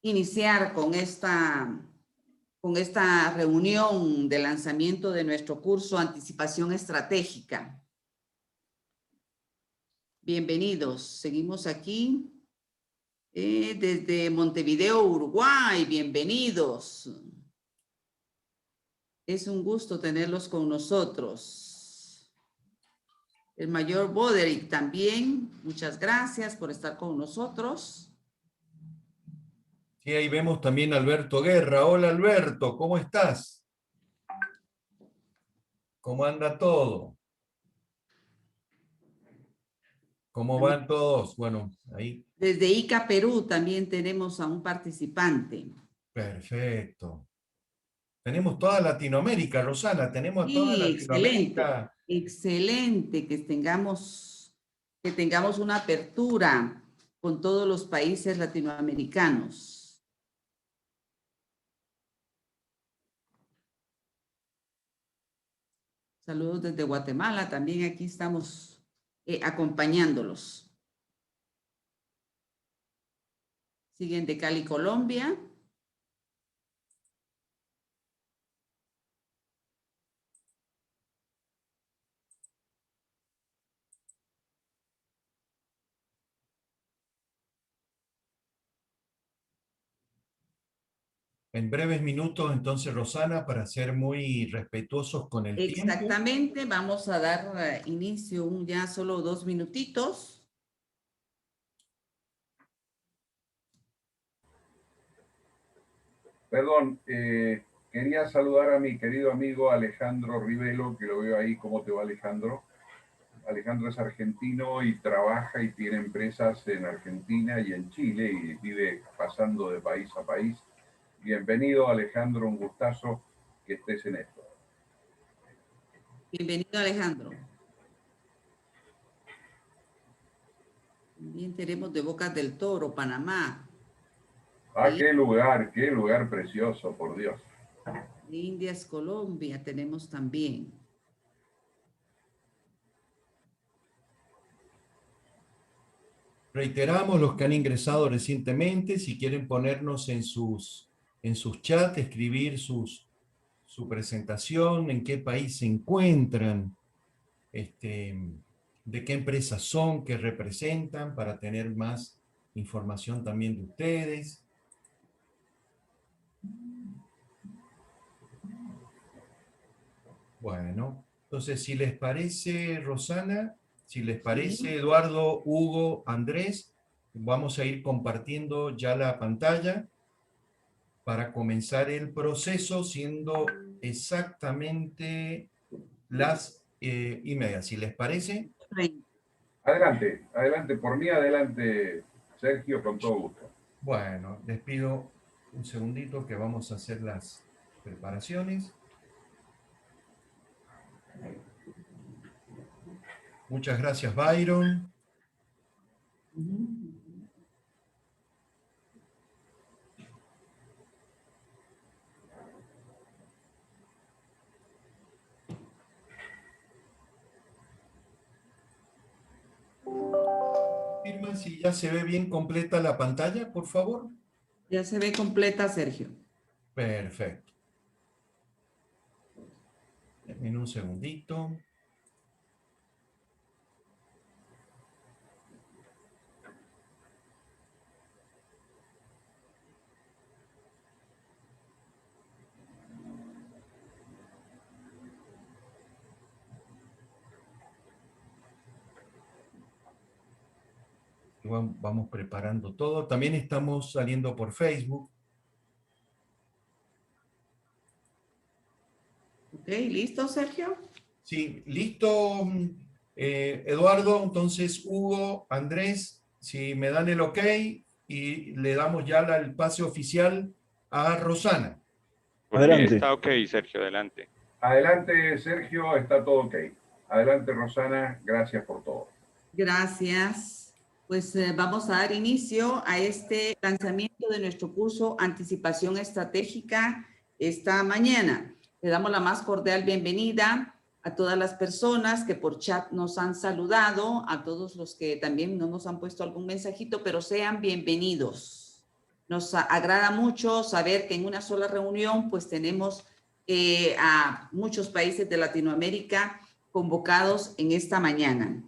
iniciar con esta reunión de lanzamiento de nuestro curso Anticipación Estratégica. Bienvenidos, seguimos aquí desde Montevideo, Uruguay, bienvenidos. Es un gusto tenerlos con nosotros. El mayor Boderick también, muchas gracias por estar con nosotros. Sí, ahí vemos también a Alberto Guerra. Hola Alberto, ¿cómo estás? ¿Cómo anda todo? ¿Cómo van todos? Bueno, ahí. Desde Ica, Perú, también tenemos a un participante. Perfecto. Tenemos toda Latinoamérica, Rosana, tenemos toda Sí, excelente, Latinoamérica. excelente que tengamos una apertura con todos los países latinoamericanos. Saludos desde Guatemala, también aquí estamos acompañándolos. Siguen de Cali, Colombia. En breves minutos, entonces, Rosana, para ser muy respetuosos con el tiempo. Exactamente, vamos a dar inicio ya solo 2 minutitos. Perdón, quería saludar a mi querido amigo Alejandro Rivelo, que lo veo ahí. ¿Cómo te va, Alejandro? Alejandro es argentino y trabaja y tiene empresas en Argentina y en Chile y vive pasando de país a país. Bienvenido, Alejandro, un gustazo que estés en esto. Bienvenido, Alejandro. También tenemos de Bocas del Toro, Panamá. Ah, qué lugar precioso, por Dios. De Indias, Colombia, tenemos también. Reiteramos los que han ingresado recientemente, si quieren ponernos en sus chats, escribir su presentación, en qué país se encuentran, de qué empresas son, qué representan, para tener más información también de ustedes. Bueno, entonces si les parece, Rosana, si les parece, Eduardo, Hugo, Andrés, vamos a ir compartiendo ya la pantalla para comenzar el proceso, siendo exactamente las y media. Si les parece. Adelante, adelante, por mí adelante, Sergio, con todo gusto. Bueno, les pido un segundito que vamos a hacer las preparaciones. Muchas gracias, Byron. Firma si ya se ve bien completa la pantalla, por favor. Ya se ve completa, Sergio. Perfecto. En un segundito. Vamos preparando todo. También estamos saliendo por Facebook. Ok, ¿listo, Sergio? Sí, listo, Eduardo. Entonces, Hugo, Andrés, si me dan el ok y le damos ya el pase oficial a Rosana. Adelante. Está ok, Sergio, adelante. Adelante, Sergio, está todo ok. Adelante, Rosana, gracias por todo. Gracias. Pues vamos a dar inicio a este lanzamiento de nuestro curso Anticipación Estratégica esta mañana. Le damos la más cordial bienvenida a todas las personas que por chat nos han saludado, a todos los que también no nos han puesto algún mensajito, pero sean bienvenidos. Nos agrada mucho saber que en una sola reunión pues tenemos a muchos países de Latinoamérica convocados en esta mañana.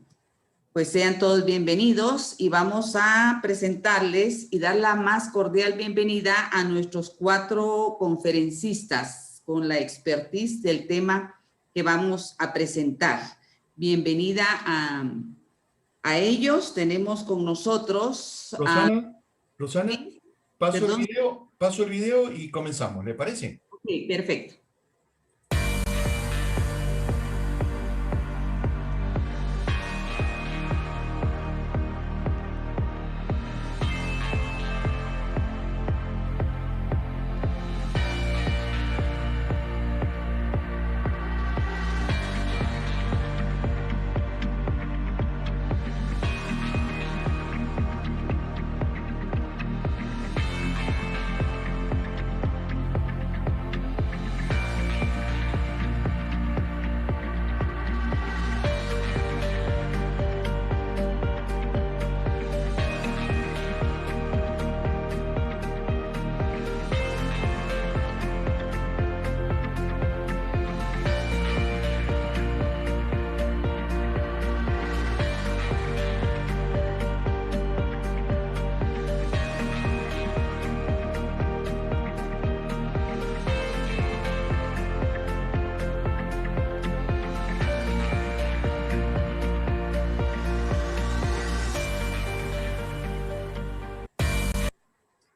Pues sean todos bienvenidos y vamos a presentarles y dar la más cordial bienvenida a nuestros 4 conferencistas con la expertise del tema que vamos a presentar. Bienvenida a ellos. Tenemos con nosotros Rosana, ¿sí? paso el video y comenzamos, ¿le parece? Ok, perfecto.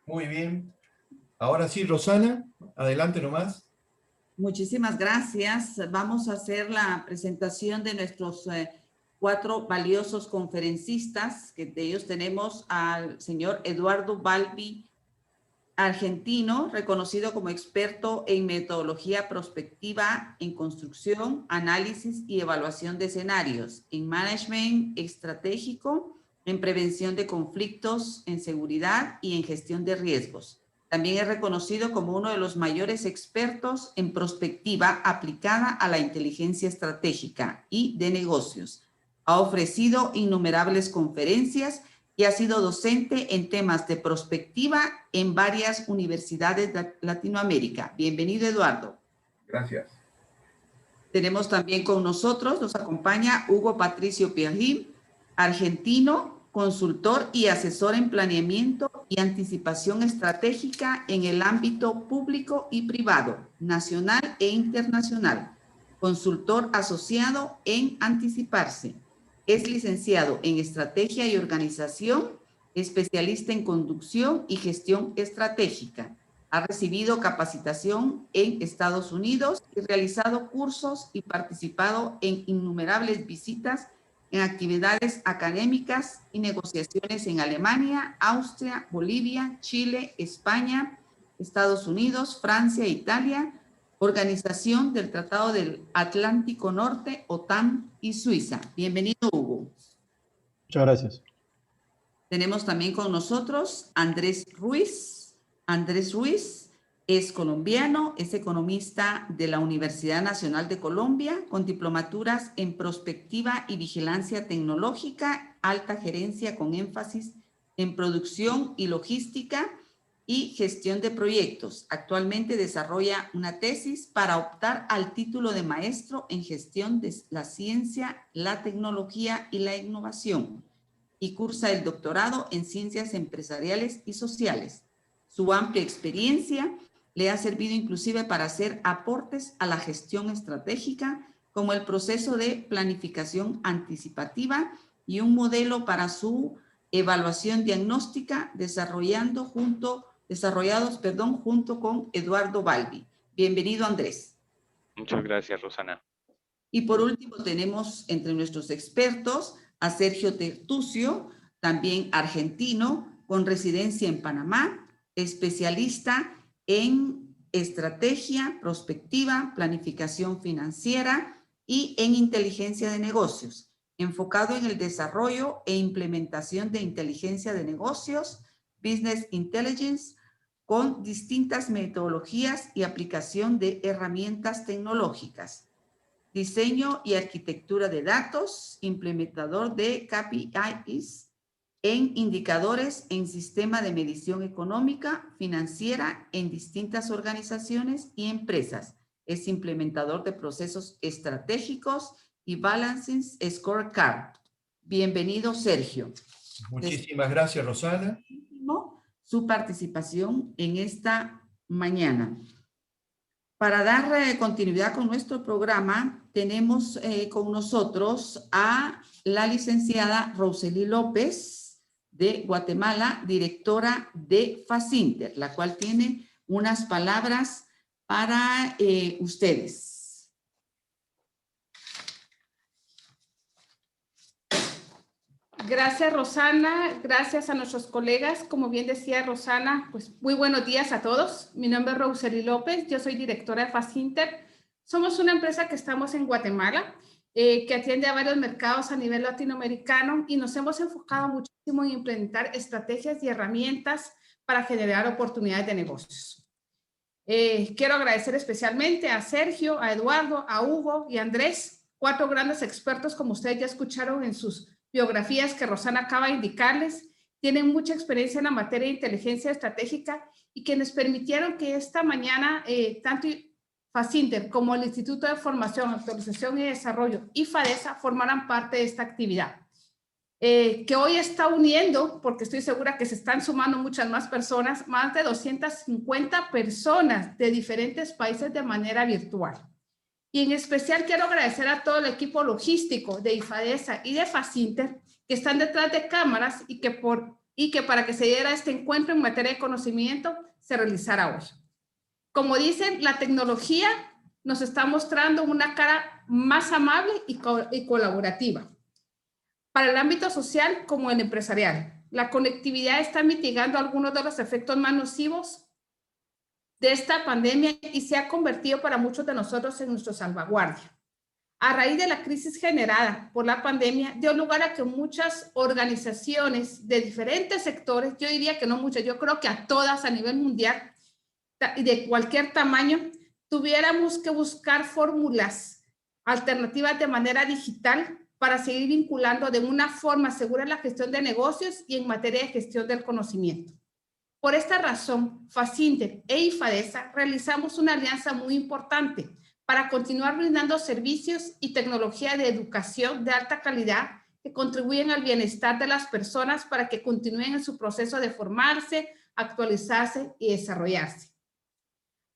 Muy bien. Ahora sí, Rosana, adelante nomás. Muchísimas gracias. Vamos a hacer la presentación de nuestros 4 valiosos conferencistas, que de ellos tenemos al señor Eduardo Balbi, argentino, reconocido como experto en metodología prospectiva en construcción, análisis y evaluación de escenarios, en management estratégico, en prevención de conflictos, en seguridad y en gestión de riesgos. También es reconocido como uno de los mayores expertos en prospectiva aplicada a la inteligencia estratégica y de negocios. Ha ofrecido innumerables conferencias y ha sido docente en temas de prospectiva en varias universidades de Latinoamérica. Bienvenido, Eduardo. Gracias. Tenemos también con nosotros, nos acompaña Hugo Patricio Piergim, argentino, consultor y asesor en planeamiento y anticipación estratégica en el ámbito público y privado, nacional e internacional. Consultor asociado en Anticiparse. Es licenciado en Estrategia y Organización, especialista en Conducción y Gestión Estratégica. Ha recibido capacitación en Estados Unidos y realizado cursos y participado en innumerables visitas en actividades académicas y negociaciones en Alemania, Austria, Bolivia, Chile, España, Estados Unidos, Francia, Italia, Organización del Tratado del Atlántico Norte, OTAN y Suiza. Bienvenido, Hugo. Muchas gracias. Tenemos también con nosotros Andrés Ruiz. Andrés Ruiz es colombiano, es economista de la Universidad Nacional de Colombia, con diplomaturas en prospectiva y vigilancia tecnológica, alta gerencia con énfasis en producción y logística y gestión de proyectos. Actualmente desarrolla una tesis para optar al título de maestro en gestión de la ciencia, la tecnología y la innovación, y cursa el doctorado en ciencias empresariales y sociales. Su amplia experiencia le ha servido inclusive para hacer aportes a la gestión estratégica, como el proceso de planificación anticipativa y un modelo para su evaluación diagnóstica desarrollados junto con Eduardo Balbi. Bienvenido, Andrés. Muchas gracias, Rosana. Y por último tenemos entre nuestros expertos a Sergio Tertucio, también argentino, con residencia en Panamá, especialista en estrategia, prospectiva, planificación financiera y en inteligencia de negocios, enfocado en el desarrollo e implementación de inteligencia de negocios, business intelligence, con distintas metodologías y aplicación de herramientas tecnológicas. Diseño y arquitectura de datos, implementador de KPIs en indicadores en sistema de medición económica, financiera en distintas organizaciones y empresas. Es implementador de procesos estratégicos y Balancing Scorecard. Bienvenido, Sergio. Muchísimas gracias, Rosana. Su participación en esta mañana. Para dar continuidad con nuestro programa, tenemos con nosotros a la licenciada Rosely López de Guatemala, directora de Facinter, la cual tiene unas palabras para ustedes. Gracias, Rosana. Gracias a nuestros colegas. Como bien decía Rosana, pues muy buenos días a todos. Mi nombre es Rosely López. Yo soy directora de Facinter. Somos una empresa que estamos en Guatemala, que atiende a varios mercados a nivel latinoamericano y nos hemos enfocado muchísimo en implementar estrategias y herramientas para generar oportunidades de negocios. Quiero agradecer especialmente a Sergio, a Eduardo, a Hugo y a Andrés, 4 grandes expertos, como ustedes ya escucharon en sus biografías que Rosana acaba de indicarles. Tienen mucha experiencia en la materia de inteligencia estratégica y quienes permitieron que esta mañana tanto Facinter como el Instituto de Formación, Actualización y Desarrollo y FADESA formaran parte de esta actividad. Que hoy está uniendo, porque estoy segura que se están sumando muchas más personas, más de 250 personas de diferentes países de manera virtual. Y en especial quiero agradecer a todo el equipo logístico de IFADESA y de Facinter que están detrás de cámaras y que para que se diera este encuentro en materia de conocimiento se realizara hoy. Como dicen, la tecnología nos está mostrando una cara más amable y colaborativa. Para el ámbito social como el empresarial, la conectividad está mitigando algunos de los efectos más nocivos de esta pandemia y se ha convertido para muchos de nosotros en nuestra salvaguardia. A raíz de la crisis generada por la pandemia, dio lugar a que muchas organizaciones de diferentes sectores, yo diría que no muchas, yo creo que a todas a nivel mundial y de cualquier tamaño, tuviéramos que buscar fórmulas alternativas de manera digital para seguir vinculando de una forma segura la gestión de negocios y en materia de gestión del conocimiento. Por esta razón, Facinter e IFADESA realizamos una alianza muy importante para continuar brindando servicios y tecnología de educación de alta calidad que contribuyen al bienestar de las personas para que continúen en su proceso de formarse, actualizarse y desarrollarse.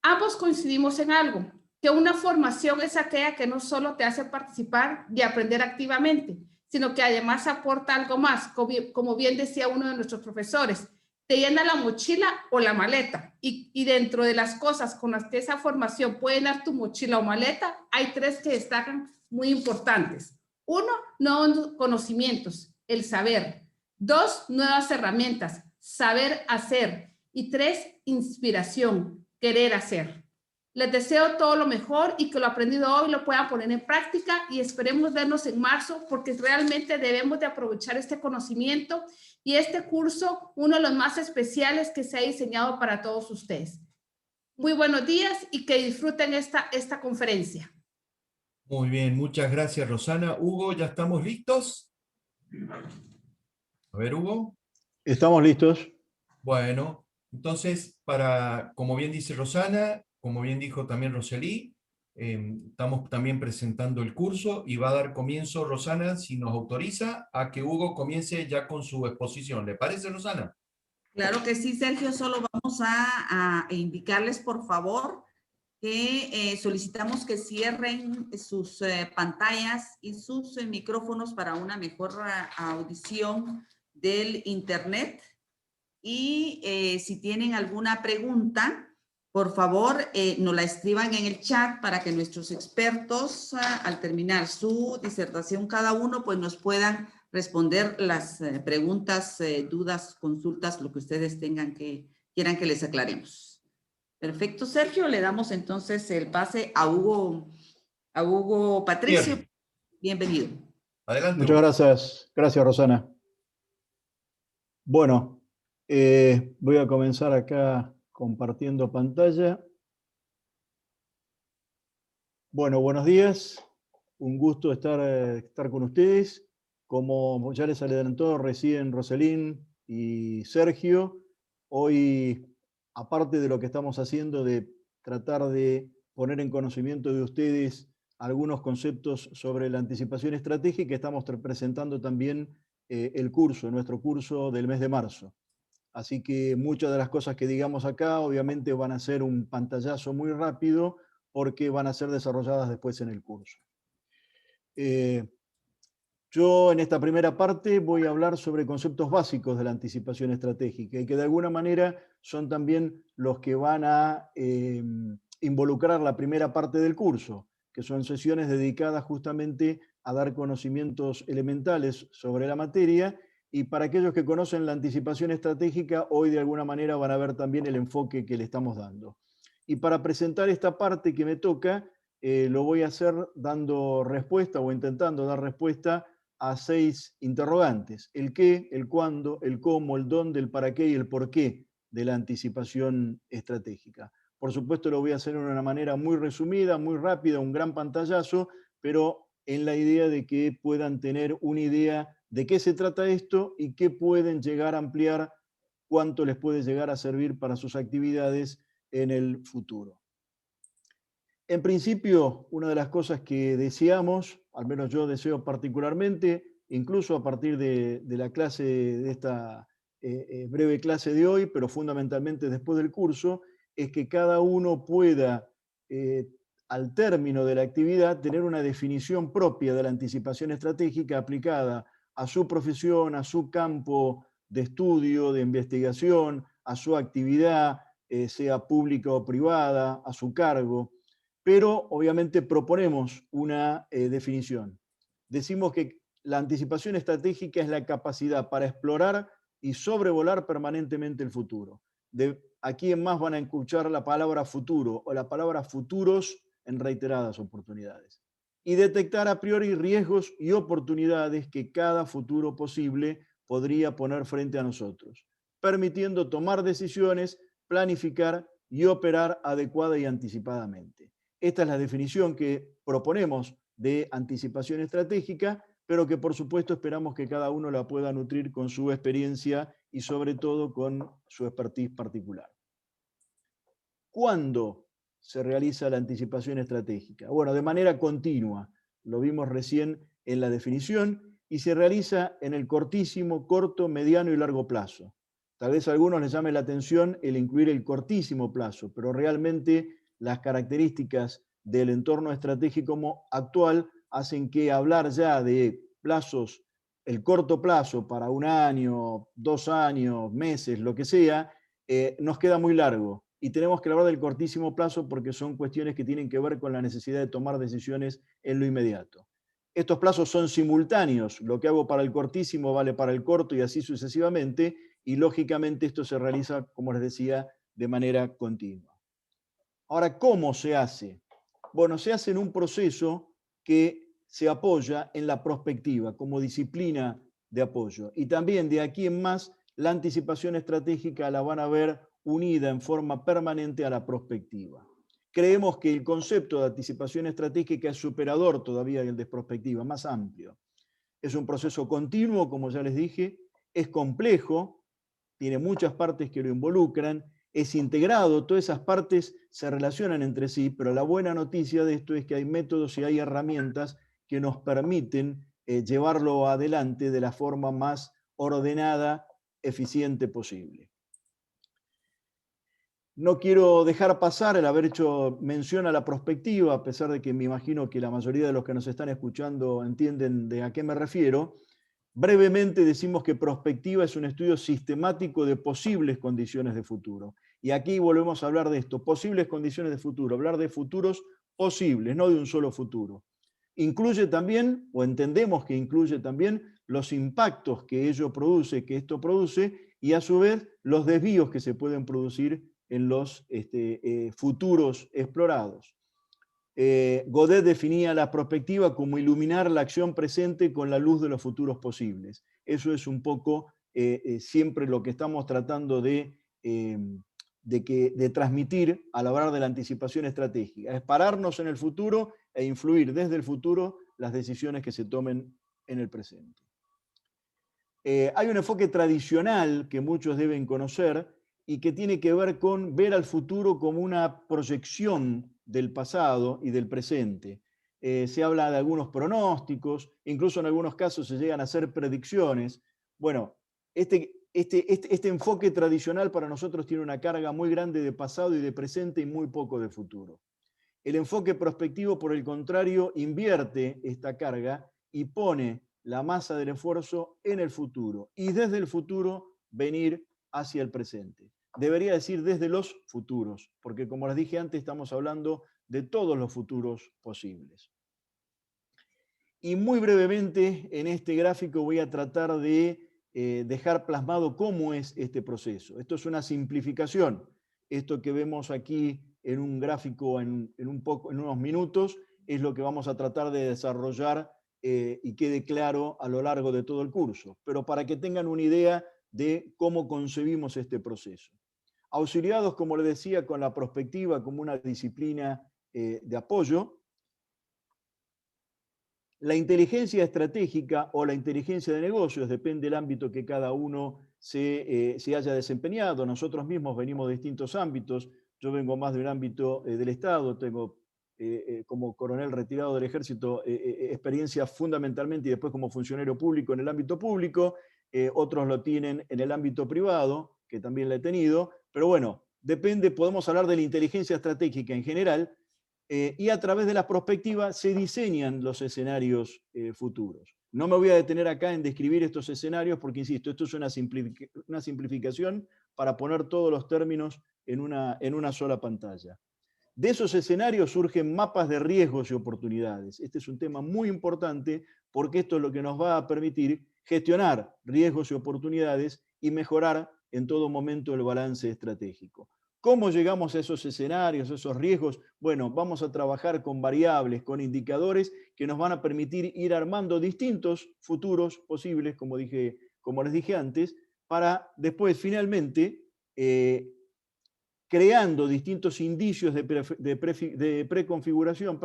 Ambos coincidimos en algo, que una formación es aquella que no solo te hace participar y aprender activamente, sino que además aporta algo más, como bien decía uno de nuestros profesores, te llena la mochila o la maleta. Y dentro de las cosas con las que esa formación puede llenar tu mochila o maleta, hay 3 que destacan muy importantes. 1, nuevos conocimientos, el saber. 2, nuevas herramientas, saber hacer. Y 3, inspiración, querer hacer. Les deseo todo lo mejor y que lo aprendido hoy lo puedan poner en práctica y esperemos vernos en marzo porque realmente debemos de aprovechar este conocimiento y este curso, uno de los más especiales que se ha diseñado para todos ustedes. Muy buenos días y que disfruten esta conferencia. Muy bien, muchas gracias, Rosana. Hugo, ¿ya estamos listos? A ver, Hugo. Estamos listos. Bueno, entonces, como bien dice Rosana, como bien dijo también Rosely, estamos también presentando el curso y va a dar comienzo, Rosana, si nos autoriza, a que Hugo comience ya con su exposición. ¿Le parece, Rosana? Claro que sí, Sergio. Solo vamos a indicarles, por favor, que solicitamos que cierren sus pantallas y sus micrófonos para una mejor audición del Internet. Y si tienen alguna pregunta, por favor, nos la escriban en el chat para que nuestros expertos, al terminar su disertación cada uno, pues nos puedan responder las preguntas, dudas, consultas, lo que ustedes quieran que les aclaremos. Perfecto, Sergio. Le damos entonces el pase a Hugo Patricio. Bien. Bienvenido. Adelante, Muchas Hugo. gracias. Gracias, Rosana. Bueno, voy a comenzar acá compartiendo pantalla. Bueno, buenos días. Un gusto estar con ustedes. Como ya les adelantó recién Roselín y Sergio, hoy, aparte de lo que estamos haciendo de tratar de poner en conocimiento de ustedes algunos conceptos sobre la anticipación estratégica, estamos presentando también nuestro curso del mes de marzo. Así que muchas de las cosas que digamos acá obviamente van a ser un pantallazo muy rápido porque van a ser desarrolladas después en el curso. Yo en esta primera parte voy a hablar sobre conceptos básicos de la anticipación estratégica y que de alguna manera son también los que van a involucrar la primera parte del curso, que son sesiones dedicadas justamente a dar conocimientos elementales sobre la materia, y para aquellos que conocen la anticipación estratégica, hoy de alguna manera van a ver también el enfoque que le estamos dando. Y para presentar esta parte que me toca, lo voy a hacer dando respuesta o intentando dar respuesta a 6 interrogantes: el qué, el cuándo, el cómo, el dónde, el para qué y el por qué de la anticipación estratégica. Por supuesto lo voy a hacer de una manera muy resumida, muy rápida, un gran pantallazo, pero en la idea de que puedan tener una idea de qué se trata esto y qué pueden llegar a ampliar, cuánto les puede llegar a servir para sus actividades en el futuro. En principio, una de las cosas que deseamos, al menos yo deseo particularmente, incluso a partir de la clase, de esta breve clase de hoy, pero fundamentalmente después del curso, es que cada uno pueda, al término de la actividad, tener una definición propia de la anticipación estratégica aplicada a su profesión, a su campo de estudio, de investigación, a su actividad, sea pública o privada, a su cargo. Pero obviamente proponemos una definición. Decimos que la anticipación estratégica es la capacidad para explorar y sobrevolar permanentemente el futuro. Aquí en más van a escuchar la palabra futuro o la palabra futuros en reiteradas oportunidades. Y detectar a priori riesgos y oportunidades que cada futuro posible podría poner frente a nosotros, permitiendo tomar decisiones, planificar y operar adecuada y anticipadamente. Esta es la definición que proponemos de anticipación estratégica, pero que por supuesto esperamos que cada uno la pueda nutrir con su experiencia y sobre todo con su expertise particular. ¿Cuándo se realiza la anticipación estratégica? Bueno, de manera continua, lo vimos recién en la definición, y se realiza en el cortísimo, corto, mediano y largo plazo. Tal vez a algunos les llame la atención el incluir el cortísimo plazo, pero realmente las características del entorno estratégico actual hacen que hablar ya de plazos, el corto plazo para 1 año, 2 años, meses, lo que sea, nos queda muy largo. Y tenemos que hablar del cortísimo plazo porque son cuestiones que tienen que ver con la necesidad de tomar decisiones en lo inmediato. Estos plazos son simultáneos, lo que hago para el cortísimo vale para el corto y así sucesivamente, y lógicamente esto se realiza, como les decía, de manera continua. Ahora, ¿cómo se hace? Bueno, se hace en un proceso que se apoya en la prospectiva como disciplina de apoyo. Y también de aquí en más, la anticipación estratégica la van a ver unida en forma permanente a la prospectiva. Creemos que el concepto de anticipación estratégica es superador todavía del de prospectiva, más amplio. Es un proceso continuo, como ya les dije, es complejo, tiene muchas partes que lo involucran, es integrado, todas esas partes se relacionan entre sí, pero la buena noticia de esto es que hay métodos y hay herramientas que nos permiten llevarlo adelante de la forma más ordenada, eficiente posible. No quiero dejar pasar el haber hecho mención a la prospectiva, a pesar de que me imagino que la mayoría de los que nos están escuchando entienden de a qué me refiero. Brevemente decimos que prospectiva es un estudio sistemático de posibles condiciones de futuro. Y aquí volvemos a hablar de esto, posibles condiciones de futuro, hablar de futuros posibles, no de un solo futuro. Incluye también, o entendemos que incluye también, los impactos que esto produce, y a su vez los desvíos que se pueden producir en los futuros explorados. Godet definía la prospectiva como iluminar la acción presente con la luz de los futuros posibles. Eso es un poco siempre lo que estamos tratando de transmitir al hablar de la anticipación estratégica. Es pararnos en el futuro e influir desde el futuro las decisiones que se tomen en el presente. Hay un enfoque tradicional que muchos deben conocer y que tiene que ver con ver al futuro como una proyección del pasado y del presente. Se habla de algunos pronósticos, incluso en algunos casos se llegan a hacer predicciones. Bueno, este enfoque tradicional para nosotros tiene una carga muy grande de pasado y de presente y muy poco de futuro. El enfoque prospectivo, por el contrario, invierte esta carga y pone la masa del esfuerzo en el futuro y desde el futuro venir hacia el presente. Debería decir desde los futuros, porque como les dije antes, estamos hablando de todos los futuros posibles. Y muy brevemente en este gráfico voy a tratar de dejar plasmado cómo es este proceso. Esto es una simplificación. Esto que vemos aquí en un gráfico en unos minutos es lo que vamos a tratar de desarrollar y quede claro a lo largo de todo el curso. Pero para que tengan una idea de cómo concebimos este proceso. Auxiliados, como les decía, con la prospectiva como una disciplina de apoyo, la inteligencia estratégica o la inteligencia de negocios, depende del ámbito que cada uno se haya desempeñado. Nosotros mismos venimos de distintos ámbitos. Yo vengo más de un ámbito del Estado, tengo como coronel retirado del Ejército experiencia fundamentalmente y después como funcionario público en el ámbito público. Otros lo tienen en el ámbito privado, que también la he tenido. Pero bueno, depende, podemos hablar de la inteligencia estratégica en general, y a través de la prospectiva se diseñan los escenarios futuros. No me voy a detener acá en describir estos escenarios porque, insisto, esto es una simplificación para poner todos los términos en una sola pantalla. De esos escenarios surgen mapas de riesgos y oportunidades. Este es un tema muy importante porque esto es lo que nos va a permitir gestionar riesgos y oportunidades y mejorar en todo momento el balance estratégico. ¿Cómo llegamos a esos escenarios, a esos riesgos? Bueno, vamos a trabajar con variables, con indicadores que nos van a permitir ir armando distintos futuros posibles, como les dije antes, para después finalmente creando distintos indicios de preconfiguración,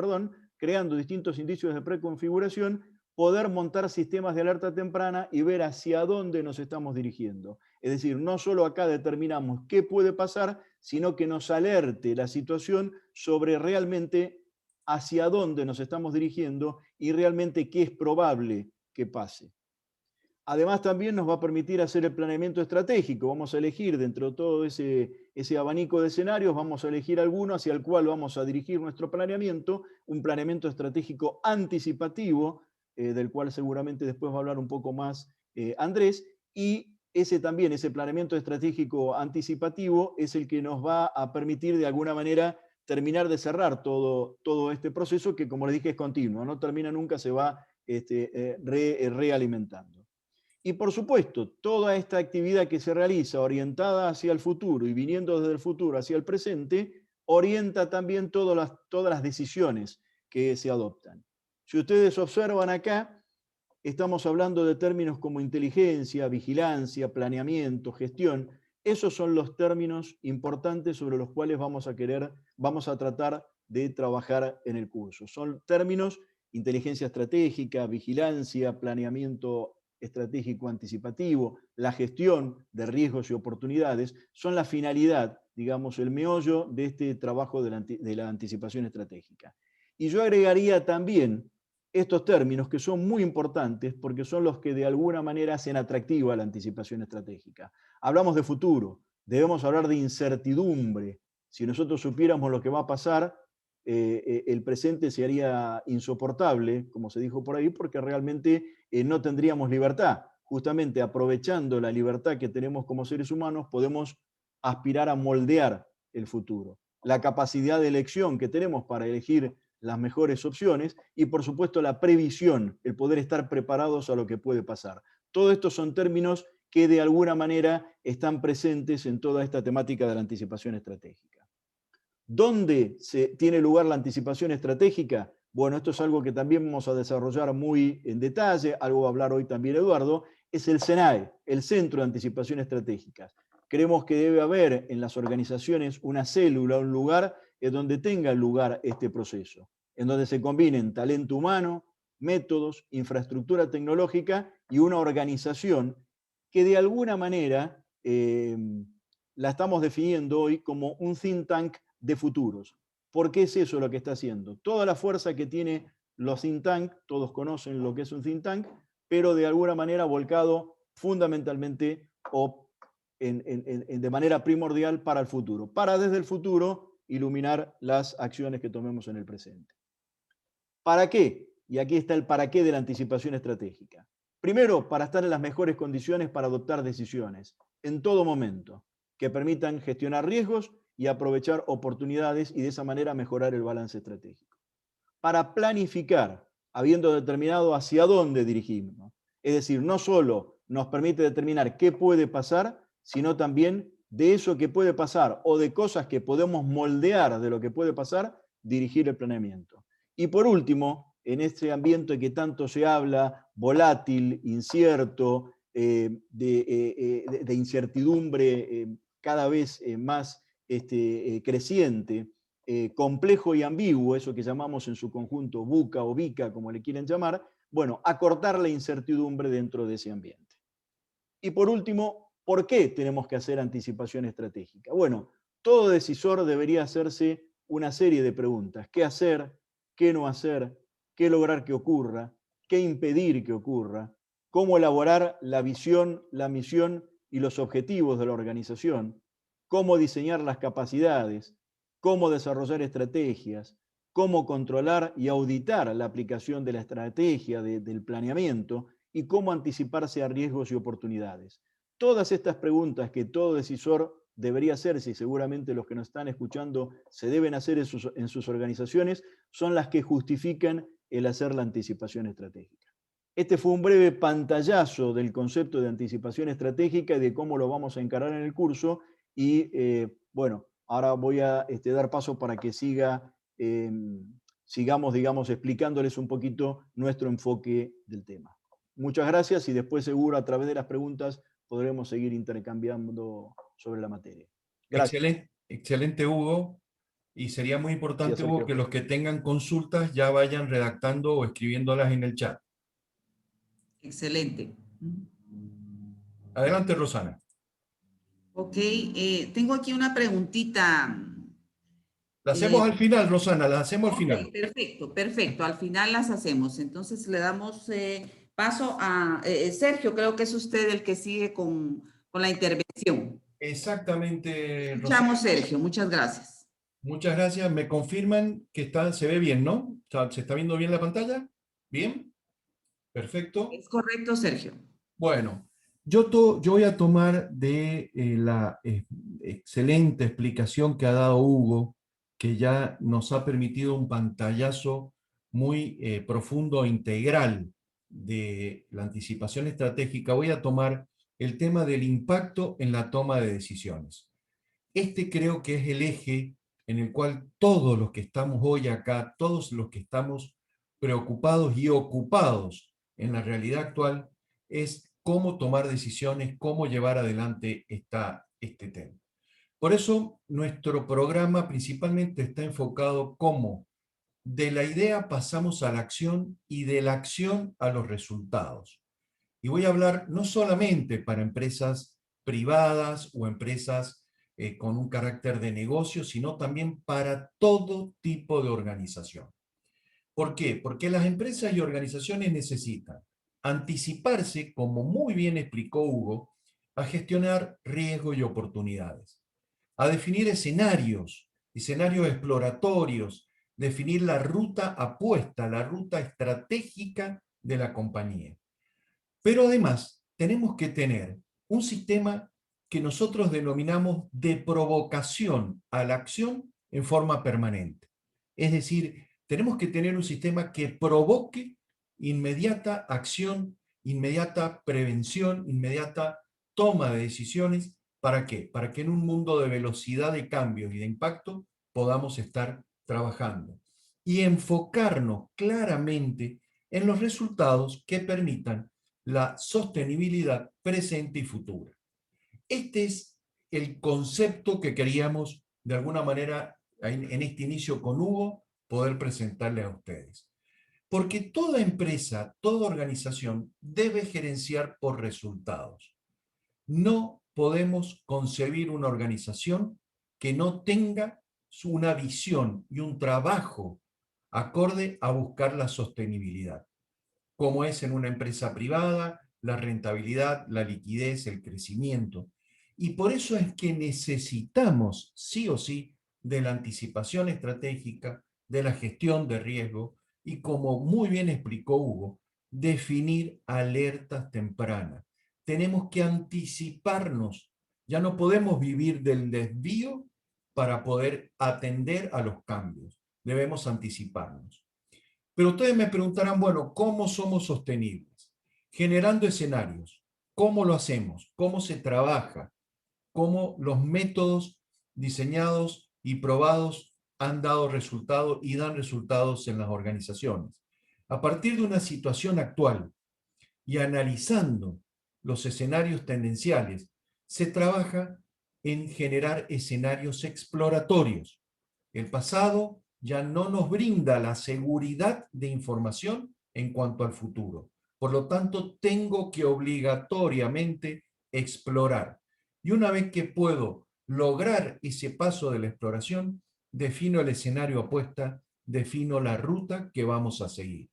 poder montar sistemas de alerta temprana y ver hacia dónde nos estamos dirigiendo. Es decir, no solo acá determinamos qué puede pasar, sino que nos alerte la situación sobre realmente hacia dónde nos estamos dirigiendo y realmente qué es probable que pase. Además, también nos va a permitir hacer el planeamiento estratégico. Vamos a elegir dentro de todo ese abanico de escenarios, vamos a elegir alguno hacia el cual vamos a dirigir nuestro planeamiento, un planeamiento estratégico anticipativo, del cual seguramente después va a hablar un poco más Andrés, y ese planeamiento estratégico anticipativo es el que nos va a permitir de alguna manera terminar de cerrar todo este proceso que, como les dije, es continuo, no termina nunca, se va realimentando. Y por supuesto, toda esta actividad que se realiza orientada hacia el futuro y viniendo desde el futuro hacia el presente, orienta también todas las decisiones que se adoptan. Si ustedes observan acá, estamos hablando de términos como inteligencia, vigilancia, planeamiento, gestión. Esos son los términos importantes sobre los cuales vamos a tratar de trabajar en el curso. Son términos: inteligencia estratégica, vigilancia, planeamiento estratégico anticipativo, la gestión de riesgos y oportunidades, son la finalidad, digamos, el meollo de este trabajo de la anticipación estratégica. Y yo agregaría también estos términos que son muy importantes porque son los que de alguna manera hacen atractiva la anticipación estratégica. Hablamos de futuro, debemos hablar de incertidumbre. Si nosotros supiéramos lo que va a pasar, el presente se haría insoportable, como se dijo por ahí, porque realmente no tendríamos libertad. Justamente aprovechando la libertad que tenemos como seres humanos, podemos aspirar a moldear el futuro. La capacidad de elección que tenemos para elegir las mejores opciones y, por supuesto, la previsión, el poder estar preparados a lo que puede pasar. Todo esto son términos que de alguna manera están presentes en toda esta temática de la anticipación estratégica. ¿Dónde tiene lugar la anticipación estratégica? Bueno, esto es algo que también vamos a desarrollar muy en detalle, algo va a hablar hoy también Eduardo, es el CENAE, el Centro de Anticipación Estratégica. Creemos que debe haber en las organizaciones una célula, un lugar en donde tenga lugar este proceso, en donde se combinen talento humano, métodos, infraestructura tecnológica y una organización que de alguna manera la estamos definiendo hoy como un think tank de futuros. ¿Por qué es eso lo que está haciendo? Toda la fuerza que tiene los think tank, todos conocen lo que es un think tank, pero de alguna manera volcado fundamentalmente o de manera primordial para el futuro, para desde el futuro iluminar las acciones que tomemos en el presente. ¿Para qué? Y aquí está el para qué de la anticipación estratégica. Primero, para estar en las mejores condiciones para adoptar decisiones, en todo momento, que permitan gestionar riesgos y aprovechar oportunidades y de esa manera mejorar el balance estratégico. Para planificar, habiendo determinado hacia dónde dirigirnos. Es decir, no solo nos permite determinar qué puede pasar, sino también de eso que puede pasar o de cosas que podemos moldear de lo que puede pasar, dirigir el planeamiento. Y por último, en este ambiente que tanto se habla, volátil, incierto, de incertidumbre cada vez más creciente, complejo y ambiguo, eso que llamamos en su conjunto VUCA o VICA, como le quieren llamar, bueno, acortar la incertidumbre dentro de ese ambiente. Y por último, ¿por qué tenemos que hacer anticipación estratégica? Bueno, todo decisor debería hacerse una serie de preguntas. ¿Qué hacer? ¿Qué no hacer? ¿Qué lograr que ocurra? ¿Qué impedir que ocurra? ¿Cómo elaborar la visión, la misión y los objetivos de la organización? ¿Cómo diseñar las capacidades? ¿Cómo desarrollar estrategias? ¿Cómo controlar y auditar la aplicación de la estrategia, del planeamiento? Y cómo anticiparse a riesgos y oportunidades. Todas estas preguntas que todo decisor debería hacerse, y seguramente los que nos están escuchando se deben hacer en sus organizaciones, son las que justifican el hacer la anticipación estratégica. Este fue un breve pantallazo del concepto de anticipación estratégica y de cómo lo vamos a encarar en el curso. Y bueno, ahora voy a dar paso para que sigamos, digamos, explicándoles un poquito nuestro enfoque del tema. Muchas gracias y después seguro a través de las preguntas podremos seguir intercambiando sobre la materia. Gracias. Excelente, excelente, Hugo. Y sería muy importante, Sí, Hugo, que los que tengan consultas ya vayan redactando o escribiéndolas en el chat. Excelente. Adelante, Rosana. Ok, tengo aquí una preguntita. La hacemos al final, Rosana, la hacemos al final. Perfecto, perfecto. Al final las hacemos. Entonces le damos paso a Sergio, creo que es usted el que sigue con la intervención. Exactamente, Rosana. Escuchamos, Sergio. Muchas gracias. Muchas gracias. Me confirman que se ve bien, ¿no? ¿Se está viendo bien la pantalla? ¿Bien? Perfecto. Es correcto, Sergio. Bueno, yo voy a tomar de la excelente explicación que ha dado Hugo, que ya nos ha permitido un pantallazo muy profundo e integral de la anticipación estratégica. Voy a tomar el tema del impacto en la toma de decisiones. Este creo que es el eje en el cual todos los que estamos hoy acá, todos los que estamos preocupados y ocupados en la realidad actual, es cómo tomar decisiones, cómo llevar adelante este tema. Por eso nuestro programa principalmente está enfocado cómo de la idea pasamos a la acción y de la acción a los resultados. Y voy a hablar no solamente para empresas privadas o empresas con un carácter de negocio, sino también para todo tipo de organización. ¿Por qué? Porque las empresas y organizaciones necesitan anticiparse, como muy bien explicó Hugo, a gestionar riesgos y oportunidades, a definir escenarios exploratorios, definir la ruta apuesta, la ruta estratégica de la compañía. Pero además tenemos que tener un sistema que nosotros denominamos de provocación a la acción en forma permanente. Es decir, tenemos que tener un sistema que provoque inmediata acción, inmediata prevención, inmediata toma de decisiones. ¿Para qué? Para que en un mundo de velocidad de cambios y de impacto podamos estar trabajando y enfocarnos claramente en los resultados que permitan la sostenibilidad presente y futura. Este es el concepto que queríamos, de alguna manera, en este inicio con Hugo, poder presentarle a ustedes. Porque toda empresa, toda organización debe gerenciar por resultados. No podemos concebir una organización que no tenga una visión y un trabajo acorde a buscar la sostenibilidad, como es en una empresa privada, la rentabilidad, la liquidez, el crecimiento. Y por eso es que necesitamos, sí o sí, de la anticipación estratégica, de la gestión de riesgo y, como muy bien explicó Hugo, definir alertas tempranas. Tenemos que anticiparnos. Ya no podemos vivir del desvío para poder atender a los cambios. Debemos anticiparnos. Pero ustedes me preguntarán, bueno, ¿cómo somos sostenibles? Generando escenarios. ¿Cómo lo hacemos? ¿Cómo se trabaja? ¿Cómo los métodos diseñados y probados han dado resultados y dan resultados en las organizaciones? A partir de una situación actual y analizando los escenarios tendenciales, se trabaja en generar escenarios exploratorios. El pasado ya no nos brinda la seguridad de información en cuanto al futuro. Por lo tanto, tengo que obligatoriamente explorar. Y una vez que puedo lograr ese paso de la exploración, defino el escenario apuesta, defino la ruta que vamos a seguir.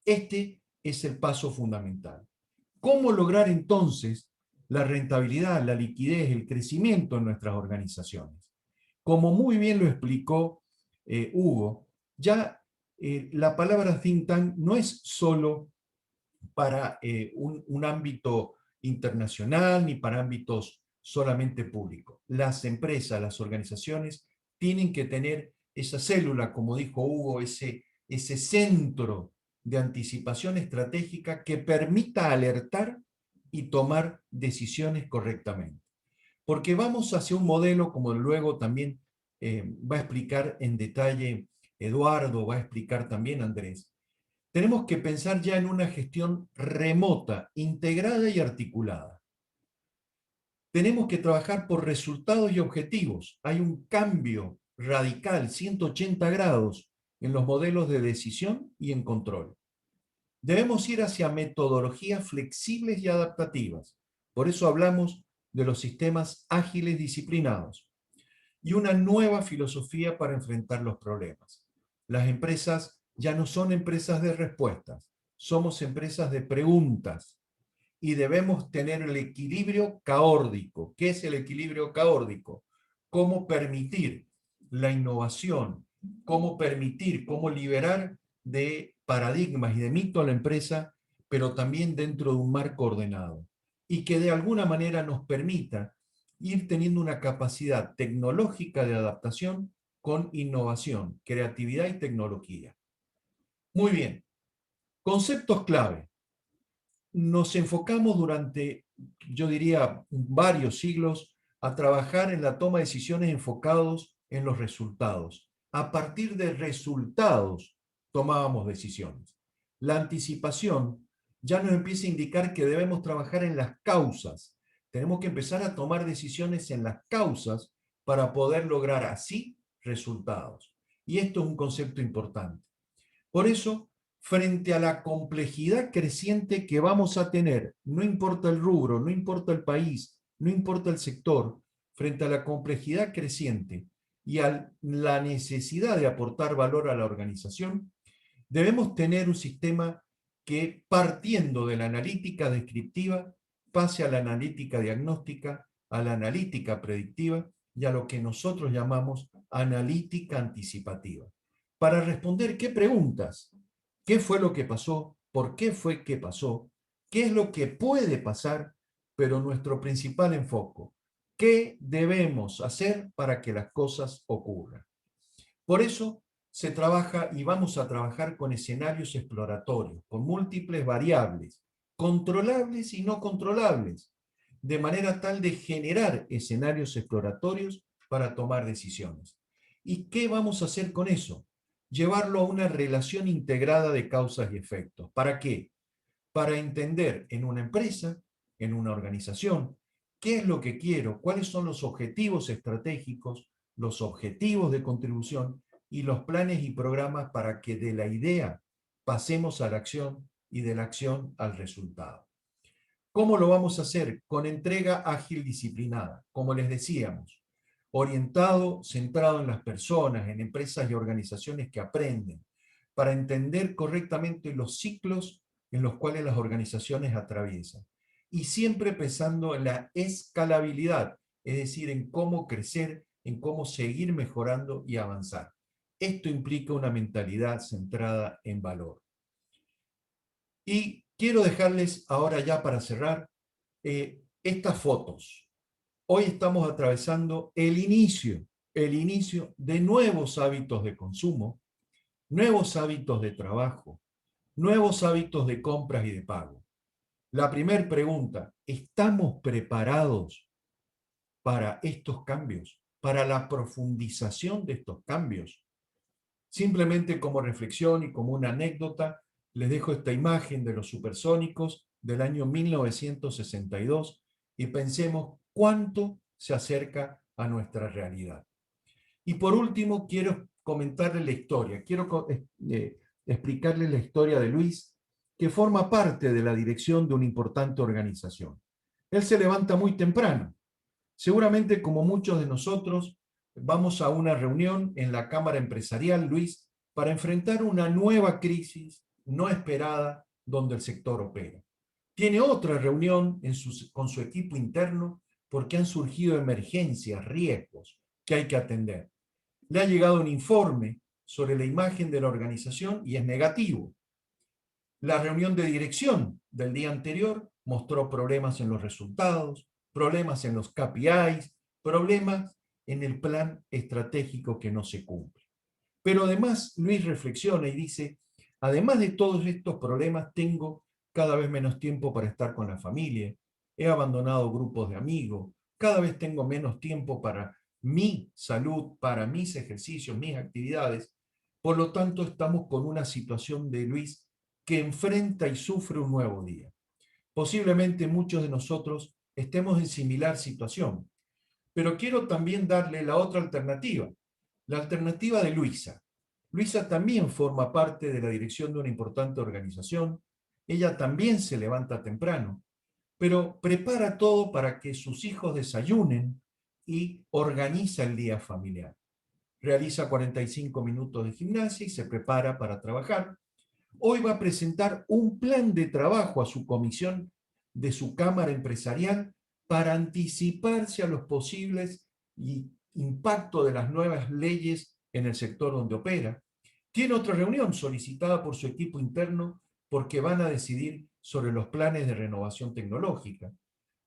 Este es el paso fundamental. ¿Cómo lograr entonces la rentabilidad, la liquidez, el crecimiento en nuestras organizaciones? Como muy bien lo explicó Hugo, ya la palabra think tank no es solo para un ámbito internacional ni para ámbitos solamente públicos. Las empresas, las organizaciones tienen que tener esa célula, como dijo Hugo, ese centro de anticipación estratégica que permita alertar y tomar decisiones correctamente. Porque vamos hacia un modelo, como luego también va a explicar en detalle Eduardo, va a explicar también Andrés. Tenemos que pensar ya en una gestión remota, integrada y articulada. Tenemos que trabajar por resultados y objetivos. Hay un cambio radical, 180 grados, en los modelos de decisión y en control. Debemos ir hacia metodologías flexibles y adaptativas. Por eso hablamos de los sistemas ágiles disciplinados y una nueva filosofía para enfrentar los problemas. Las empresas ya no son empresas de respuestas, somos empresas de preguntas y debemos tener el equilibrio caórdico. ¿Qué es el equilibrio caórdico? Cómo permitir la innovación, cómo permitir, cómo liberar de paradigmas y de mito a la empresa, pero también dentro de un marco ordenado y que de alguna manera nos permita ir teniendo una capacidad tecnológica de adaptación con innovación, creatividad y tecnología. Muy bien, conceptos clave. Nos enfocamos durante, yo diría, varios siglos a trabajar en la toma de decisiones enfocados en los resultados. A partir de resultados tomábamos decisiones. La anticipación ya nos empieza a indicar que debemos trabajar en las causas. Tenemos que empezar a tomar decisiones en las causas para poder lograr así resultados. Y esto es un concepto importante. Por eso, frente a la complejidad creciente que vamos a tener, no importa el rubro, no importa el país, no importa el sector, frente a la complejidad creciente y a la necesidad de aportar valor a la organización, debemos tener un sistema que, partiendo de la analítica descriptiva, pase a la analítica diagnóstica, a la analítica predictiva y a lo que nosotros llamamos analítica anticipativa. Para responder qué preguntas, qué fue lo que pasó, por qué fue que pasó, qué es lo que puede pasar, pero nuestro principal enfoque, qué debemos hacer para que las cosas ocurran. Por eso se trabaja y vamos a trabajar con escenarios exploratorios, con múltiples variables, controlables y no controlables, de manera tal de generar escenarios exploratorios para tomar decisiones. ¿Y qué vamos a hacer con eso? Llevarlo a una relación integrada de causas y efectos. ¿Para qué? Para entender en una empresa, en una organización, qué es lo que quiero, cuáles son los objetivos estratégicos, los objetivos de contribución y los planes y programas para que de la idea pasemos a la acción y de la acción al resultado. ¿Cómo lo vamos a hacer? Con entrega ágil disciplinada, como les decíamos, orientado, centrado en las personas, en empresas y organizaciones que aprenden, para entender correctamente los ciclos en los cuales las organizaciones atraviesan. Y siempre pensando en la escalabilidad, es decir, en cómo crecer, en cómo seguir mejorando y avanzar. Esto implica una mentalidad centrada en valor. Y quiero dejarles ahora ya para cerrar estas fotos. Hoy estamos atravesando el inicio de nuevos hábitos de consumo, nuevos hábitos de trabajo, nuevos hábitos de compras y de pago. La primera pregunta, ¿estamos preparados para estos cambios, para la profundización de estos cambios? Simplemente como reflexión y como una anécdota, les dejo esta imagen de los supersónicos del año 1962 y pensemos cuánto se acerca a nuestra realidad. Y por último, quiero comentarles la historia. Quiero explicarles la historia de Luis, que forma parte de la dirección de una importante organización. Él se levanta muy temprano. Seguramente, como muchos de nosotros, vamos a una reunión en la Cámara Empresarial, Luis, para enfrentar una nueva crisis no esperada donde el sector opera. Tiene otra reunión con su equipo interno porque han surgido emergencias, riesgos que hay que atender. Le ha llegado un informe sobre la imagen de la organización y es negativo. La reunión de dirección del día anterior mostró problemas en los resultados, problemas en los KPIs, problemas en el plan estratégico que no se cumple. Pero además, Luis reflexiona y dice, además de todos estos problemas, tengo cada vez menos tiempo para estar con la familia, he abandonado grupos de amigos, cada vez tengo menos tiempo para mi salud, para mis ejercicios, mis actividades. Por lo tanto, estamos con una situación de Luis que enfrenta y sufre un nuevo día. Posiblemente muchos de nosotros estemos en similar situación, pero quiero también darle la otra alternativa, la alternativa de Luisa. Luisa también forma parte de la dirección de una importante organización, ella también se levanta temprano, pero prepara todo para que sus hijos desayunen y organiza el día familiar. Realiza 45 minutos de gimnasia y se prepara para trabajar. Hoy va a presentar un plan de trabajo a su comisión de su cámara empresarial para anticiparse a los posibles impactos de las nuevas leyes en el sector donde opera. Tiene otra reunión solicitada por su equipo interno porque van a decidir sobre los planes de renovación tecnológica.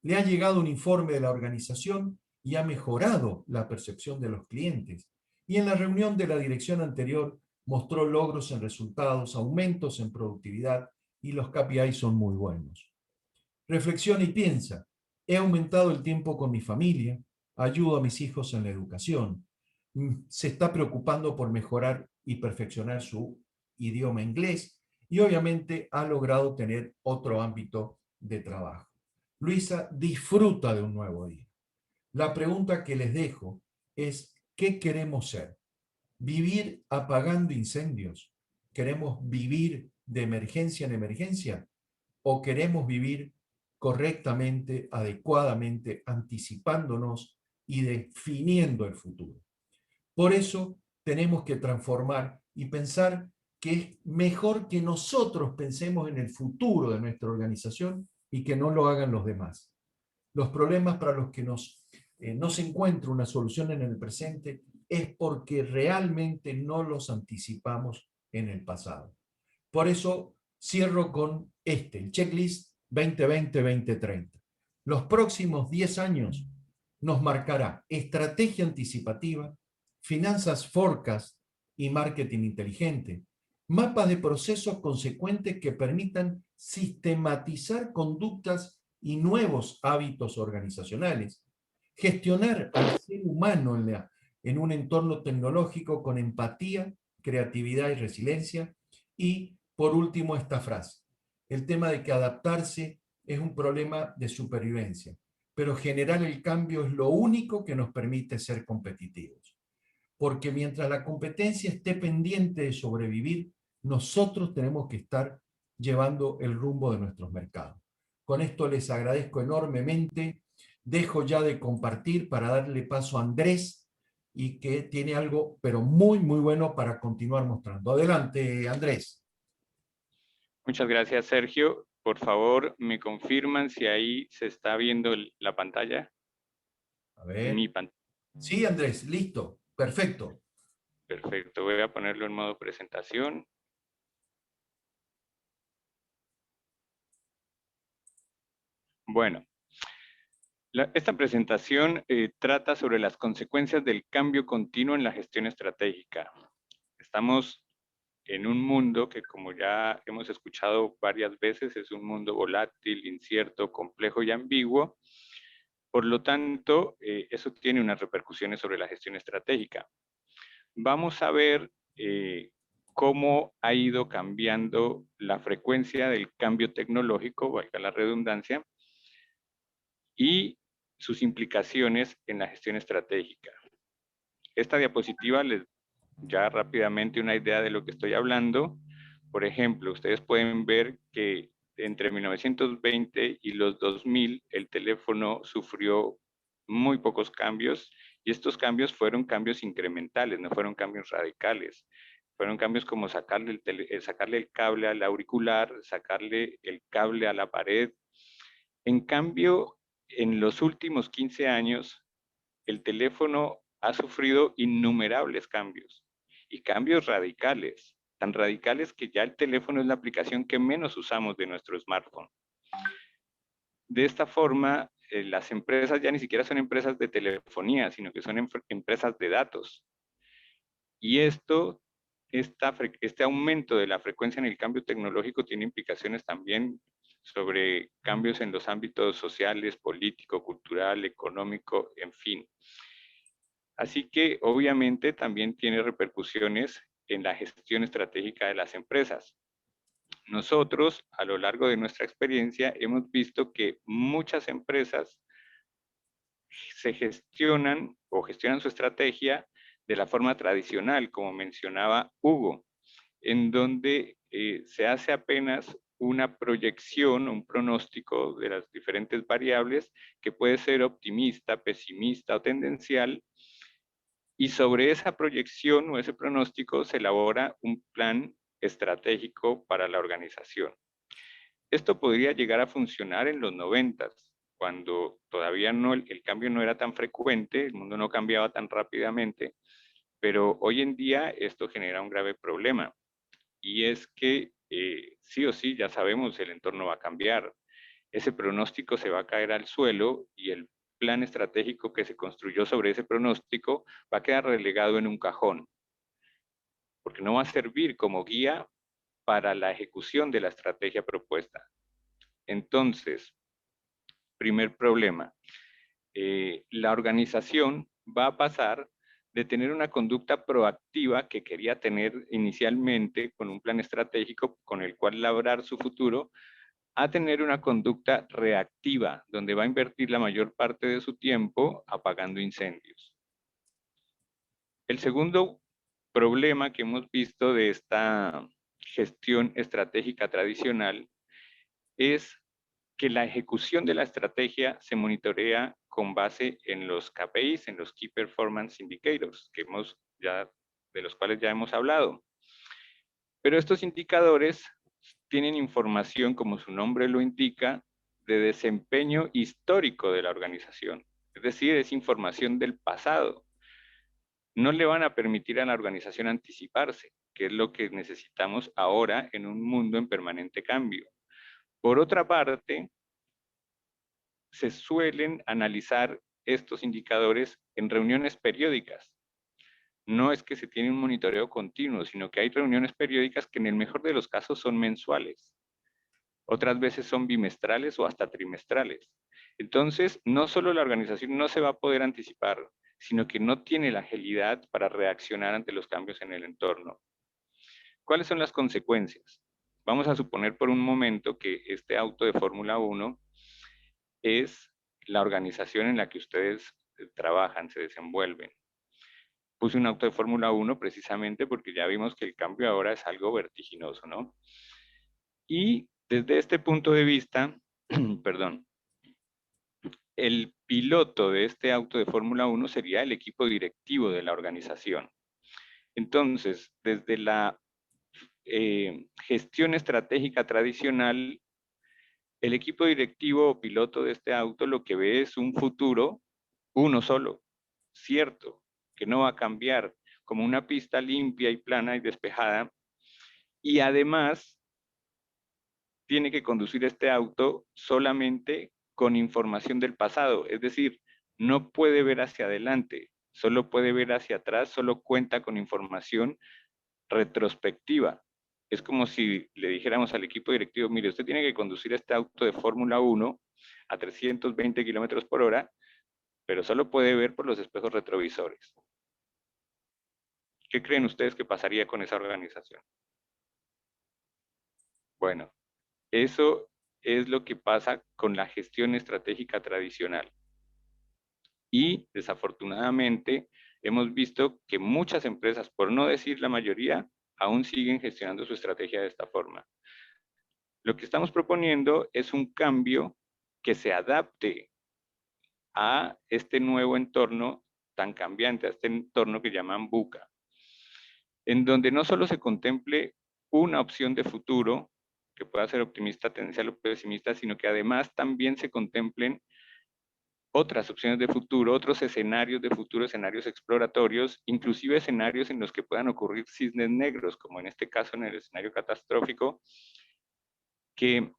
Le ha llegado un informe de la organización y ha mejorado la percepción de los clientes. Y en la reunión de la dirección anterior mostró logros en resultados, aumentos en productividad y los KPI son muy buenos. Reflexiona y piensa, he aumentado el tiempo con mi familia, ayudo a mis hijos en la educación, se está preocupando por mejorar y perfeccionar su idioma inglés y obviamente ha logrado tener otro ámbito de trabajo. Luisa disfruta de un nuevo día. La pregunta que les dejo es, ¿qué queremos ser? ¿Vivir apagando incendios? ¿Queremos vivir de emergencia en emergencia? ¿O queremos vivir correctamente, adecuadamente, anticipándonos y definiendo el futuro? Por eso tenemos que transformar y pensar que es mejor que nosotros pensemos en el futuro de nuestra organización y que no lo hagan los demás. Los problemas para los que no se encuentra una solución en el presente es porque realmente no los anticipamos en el pasado. Por eso cierro con el checklist 2020-2030. Los próximos 10 años nos marcará estrategia anticipativa, finanzas forecast y marketing inteligente, mapas de procesos consecuentes que permitan sistematizar conductas y nuevos hábitos organizacionales, gestionar al ser humano en un entorno tecnológico con empatía, creatividad y resiliencia. Y por último esta frase, el tema de que adaptarse es un problema de supervivencia, pero generar el cambio es lo único que nos permite ser competitivos. Porque mientras la competencia esté pendiente de sobrevivir, nosotros tenemos que estar llevando el rumbo de nuestros mercados. Con esto les agradezco enormemente. Dejo ya de compartir para darle paso a Andrés, y que tiene algo, pero muy, muy bueno para continuar mostrando. Adelante, Andrés. Muchas gracias, Sergio. Por favor, me confirman si ahí se está viendo la pantalla. A ver. Mi pantalla. Sí, Andrés, listo. Perfecto. Perfecto. Voy a ponerlo en modo presentación. Bueno, esta presentación trata sobre las consecuencias del cambio continuo en la gestión estratégica. Estamos en un mundo que, como ya hemos escuchado varias veces, es un mundo volátil, incierto, complejo y ambiguo. Por lo tanto, eso tiene unas repercusiones sobre la gestión estratégica. Vamos a ver cómo ha ido cambiando la frecuencia del cambio tecnológico, valga la redundancia, y sus implicaciones en la gestión estratégica. Esta diapositiva les ya rápidamente una idea de lo que estoy hablando. Por ejemplo, ustedes pueden ver que entre 1920 y los 2000 el teléfono sufrió muy pocos cambios, y estos cambios fueron cambios incrementales, no fueron cambios radicales. Fueron cambios como sacarle el cable al auricular, sacarle el cable a la pared. En cambio, en los últimos 15 años, el teléfono ha sufrido innumerables cambios, y cambios radicales, tan radicales que ya el teléfono es la aplicación que menos usamos de nuestro smartphone. De esta forma, las empresas ya ni siquiera son empresas de telefonía, sino que son empresas de datos. Y este aumento de la frecuencia en el cambio tecnológico tiene implicaciones también sobre cambios en los ámbitos sociales, político, cultural, económico, en fin. Así que obviamente también tiene repercusiones en la gestión estratégica de las empresas. Nosotros, a lo largo de nuestra experiencia, hemos visto que muchas empresas se gestionan o gestionan su estrategia de la forma tradicional, como mencionaba Hugo, en donde se hace apenas una proyección, un pronóstico de las diferentes variables que puede ser optimista, pesimista o tendencial, y sobre esa proyección o ese pronóstico se elabora un plan estratégico para la organización. Esto podría llegar a funcionar en los 90, cuando todavía el cambio no era tan frecuente, el mundo no cambiaba tan rápidamente, pero hoy en día esto genera un grave problema, y es que sí o sí ya sabemos el entorno va a cambiar, ese pronóstico se va a caer al suelo, y el plan estratégico que se construyó sobre ese pronóstico va a quedar relegado en un cajón, porque no va a servir como guía para la ejecución de la estrategia propuesta. Entonces, primer problema, la organización va a pasar de tener una conducta proactiva que quería tener inicialmente con un plan estratégico con el cual labrar su futuro, a tener una conducta reactiva, donde va a invertir la mayor parte de su tiempo apagando incendios. El segundo problema que hemos visto de esta gestión estratégica tradicional es que la ejecución de la estrategia se monitorea con base en los KPIs, en los Key Performance Indicators, de los cuales ya hemos hablado. Pero estos indicadores tienen información, como su nombre lo indica, de desempeño histórico de la organización. Es decir, es información del pasado. No le van a permitir a la organización anticiparse, que es lo que necesitamos ahora en un mundo en permanente cambio. Por otra parte, se suelen analizar estos indicadores en reuniones periódicas. No es que se tiene un monitoreo continuo, sino que hay reuniones periódicas que en el mejor de los casos son mensuales. Otras veces son bimestrales o hasta trimestrales. Entonces, no solo la organización no se va a poder anticipar, sino que no tiene la agilidad para reaccionar ante los cambios en el entorno. ¿Cuáles son las consecuencias? Vamos a suponer por un momento que este auto de Fórmula 1 es la organización en la que ustedes trabajan, se desenvuelven. Puse un auto de Fórmula 1 precisamente porque ya vimos que el cambio ahora es algo vertiginoso, ¿no? Y desde este punto de vista, perdón, el piloto de este auto de Fórmula 1 sería el equipo directivo de la organización. Entonces, desde la gestión estratégica tradicional, el equipo directivo o piloto de este auto lo que ve es un futuro, uno solo, cierto, que no va a cambiar, como una pista limpia y plana y despejada, y además tiene que conducir este auto solamente con información del pasado, es decir, no puede ver hacia adelante, solo puede ver hacia atrás, solo cuenta con información retrospectiva. Es como si le dijéramos al equipo directivo, mire, usted tiene que conducir este auto de Fórmula 1 a 320 kilómetros por hora, pero solo puede ver por los espejos retrovisores. ¿Qué creen ustedes que pasaría con esa organización? Bueno, eso es lo que pasa con la gestión estratégica tradicional. Y desafortunadamente hemos visto que muchas empresas, por no decir la mayoría, aún siguen gestionando su estrategia de esta forma. Lo que estamos proponiendo es un cambio que se adapte a este nuevo entorno tan cambiante, a este entorno que llaman VUCA, en donde no solo se contemple una opción de futuro, que pueda ser optimista, tendencial o pesimista, sino que además también se contemplen otras opciones de futuro, otros escenarios de futuro, escenarios exploratorios, inclusive escenarios en los que puedan ocurrir cisnes negros, como en este caso en el escenario catastrófico, que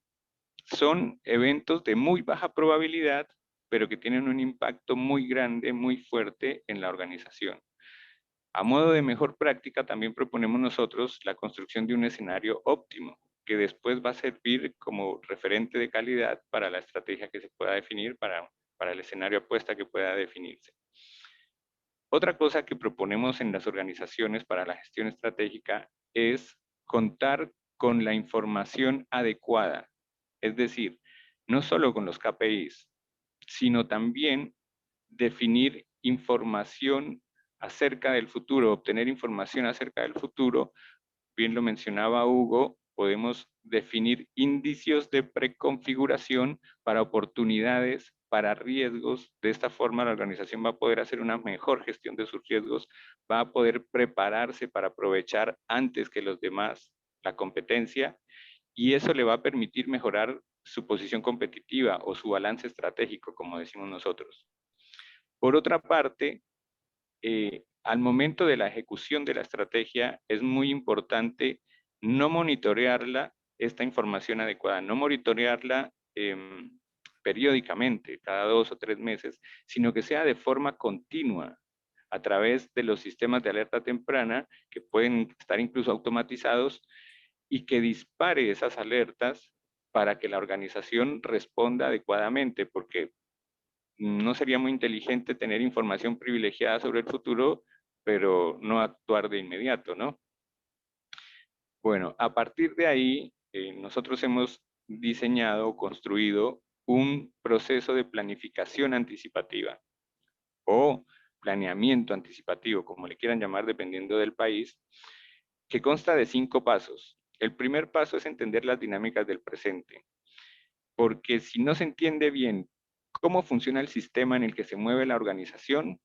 son eventos de muy baja probabilidad, pero que tienen un impacto muy grande, muy fuerte en la organización. A modo de mejor práctica, también proponemos nosotros la construcción de un escenario óptimo, que después va a servir como referente de calidad para la estrategia que se pueda definir, para el escenario apuesta que pueda definirse. Otra cosa que proponemos en las organizaciones para la gestión estratégica es contar con la información adecuada, es decir, no solo con los KPIs, sino también definir información acerca del futuro, obtener información acerca del futuro. Bien lo mencionaba Hugo, podemos definir indicios de preconfiguración para oportunidades, para riesgos. De esta forma la organización va a poder hacer una mejor gestión de sus riesgos, va a poder prepararse para aprovechar antes que los demás la competencia, y eso le va a permitir mejorar su posición competitiva o su balance estratégico, como decimos nosotros. Por otra parte, al momento de la ejecución de la estrategia es muy importante no monitorearla, esta información adecuada, no monitorearla periódicamente, cada 2 o 3 meses, sino que sea de forma continua, a través de los sistemas de alerta temprana, que pueden estar incluso automatizados, y que dispare esas alertas para que la organización responda adecuadamente, porque no sería muy inteligente tener información privilegiada sobre el futuro, pero no actuar de inmediato, ¿no? Bueno, a partir de ahí, nosotros hemos diseñado o construido un proceso de planificación anticipativa o planeamiento anticipativo, como le quieran llamar dependiendo del país, que consta de 5 pasos. El primer paso es entender las dinámicas del presente, porque si no se entiende bien cómo funciona el sistema en el que se mueve la organización,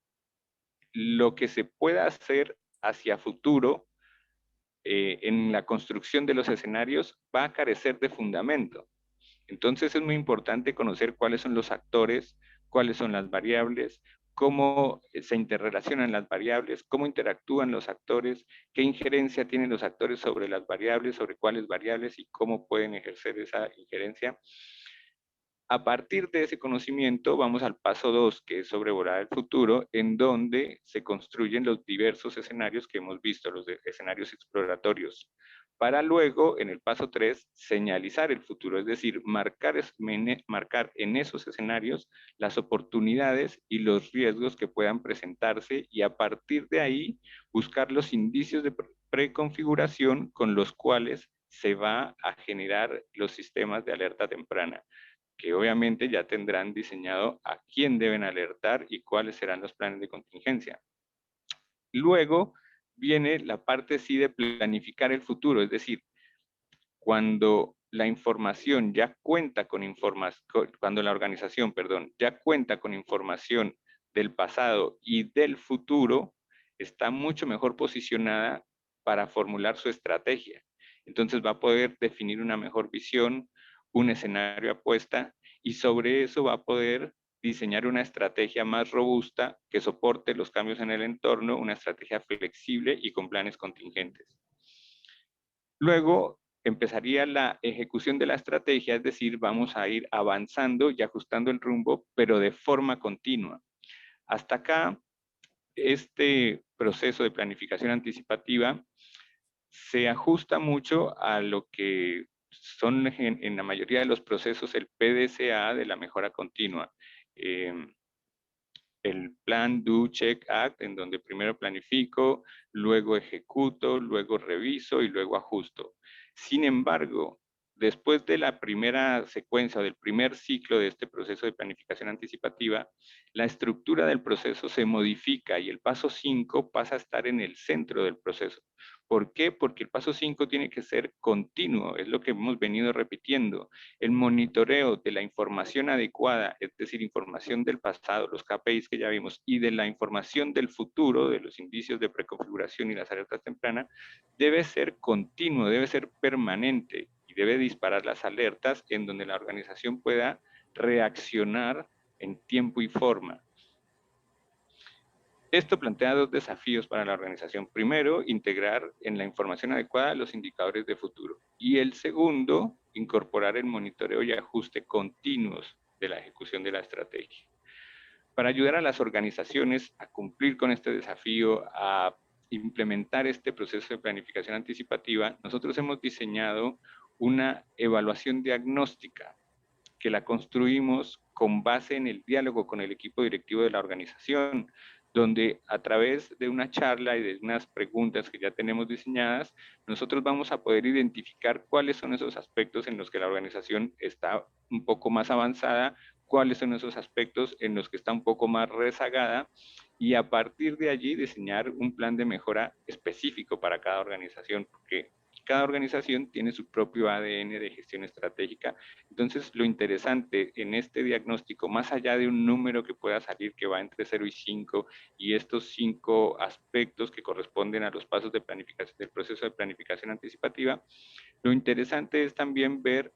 lo que se pueda hacer hacia futuro en la construcción de los escenarios va a carecer de fundamento. Entonces es muy importante conocer cuáles son los actores, cuáles son las variables, cómo se interrelacionan las variables, cómo interactúan los actores, qué injerencia tienen los actores sobre las variables, sobre cuáles variables y cómo pueden ejercer esa injerencia. A partir de ese conocimiento vamos al paso 2, que es sobrevolar el futuro, en donde se construyen los diversos escenarios que hemos visto, los escenarios exploratorios, para luego, en el paso 3, señalizar el futuro, es decir, marcar en esos escenarios las oportunidades y los riesgos que puedan presentarse, y a partir de ahí buscar los indicios de preconfiguración con los cuales se va a generar los sistemas de alerta temprana, que obviamente ya tendrán diseñado a quién deben alertar y cuáles serán los planes de contingencia. Luego viene la parte sí de planificar el futuro, es decir, cuando la información ya cuenta con cuando la organización, ya cuenta con información del pasado y del futuro, está mucho mejor posicionada para formular su estrategia. Entonces va a poder definir una mejor visión, un escenario apuesta, y sobre eso va a poder diseñar una estrategia más robusta que soporte los cambios en el entorno, una estrategia flexible y con planes contingentes. Luego empezaría la ejecución de la estrategia, es decir, vamos a ir avanzando y ajustando el rumbo, pero de forma continua. Hasta acá, este proceso de planificación anticipativa se ajusta mucho a lo que son en la mayoría de los procesos el PDCA de la mejora continua. El plan, do, check, act, en donde primero planifico, luego ejecuto, luego reviso y luego ajusto. Sin embargo, después de la primera secuencia o del primer ciclo de este proceso de planificación anticipativa, la estructura del proceso se modifica y el paso 5 pasa a estar en el centro del proceso. ¿Por qué? Porque el paso 5 tiene que ser continuo, es lo que hemos venido repitiendo. El monitoreo de la información adecuada, es decir, información del pasado, los KPIs que ya vimos, y de la información del futuro, de los indicios de preconfiguración y las alertas tempranas, debe ser continuo, debe ser permanente y debe disparar las alertas en donde la organización pueda reaccionar en tiempo y forma. Esto plantea dos desafíos para la organización. Primero, integrar en la información adecuada los indicadores de futuro. Y el segundo, incorporar el monitoreo y ajuste continuos de la ejecución de la estrategia. Para ayudar a las organizaciones a cumplir con este desafío, a implementar este proceso de planificación anticipativa, nosotros hemos diseñado una evaluación diagnóstica que la construimos con base en el diálogo con el equipo directivo de la organización, donde a través de una charla y de unas preguntas que ya tenemos diseñadas, nosotros vamos a poder identificar cuáles son esos aspectos en los que la organización está un poco más avanzada, cuáles son esos aspectos en los que está un poco más rezagada, y a partir de allí diseñar un plan de mejora específico para cada organización, porque cada organización tiene su propio ADN de gestión estratégica. Entonces, lo interesante en este diagnóstico, más allá de un número que pueda salir que va entre 0 y 5, y estos 5 aspectos que corresponden a los pasos de planificación, del proceso de planificación anticipativa, lo interesante es también ver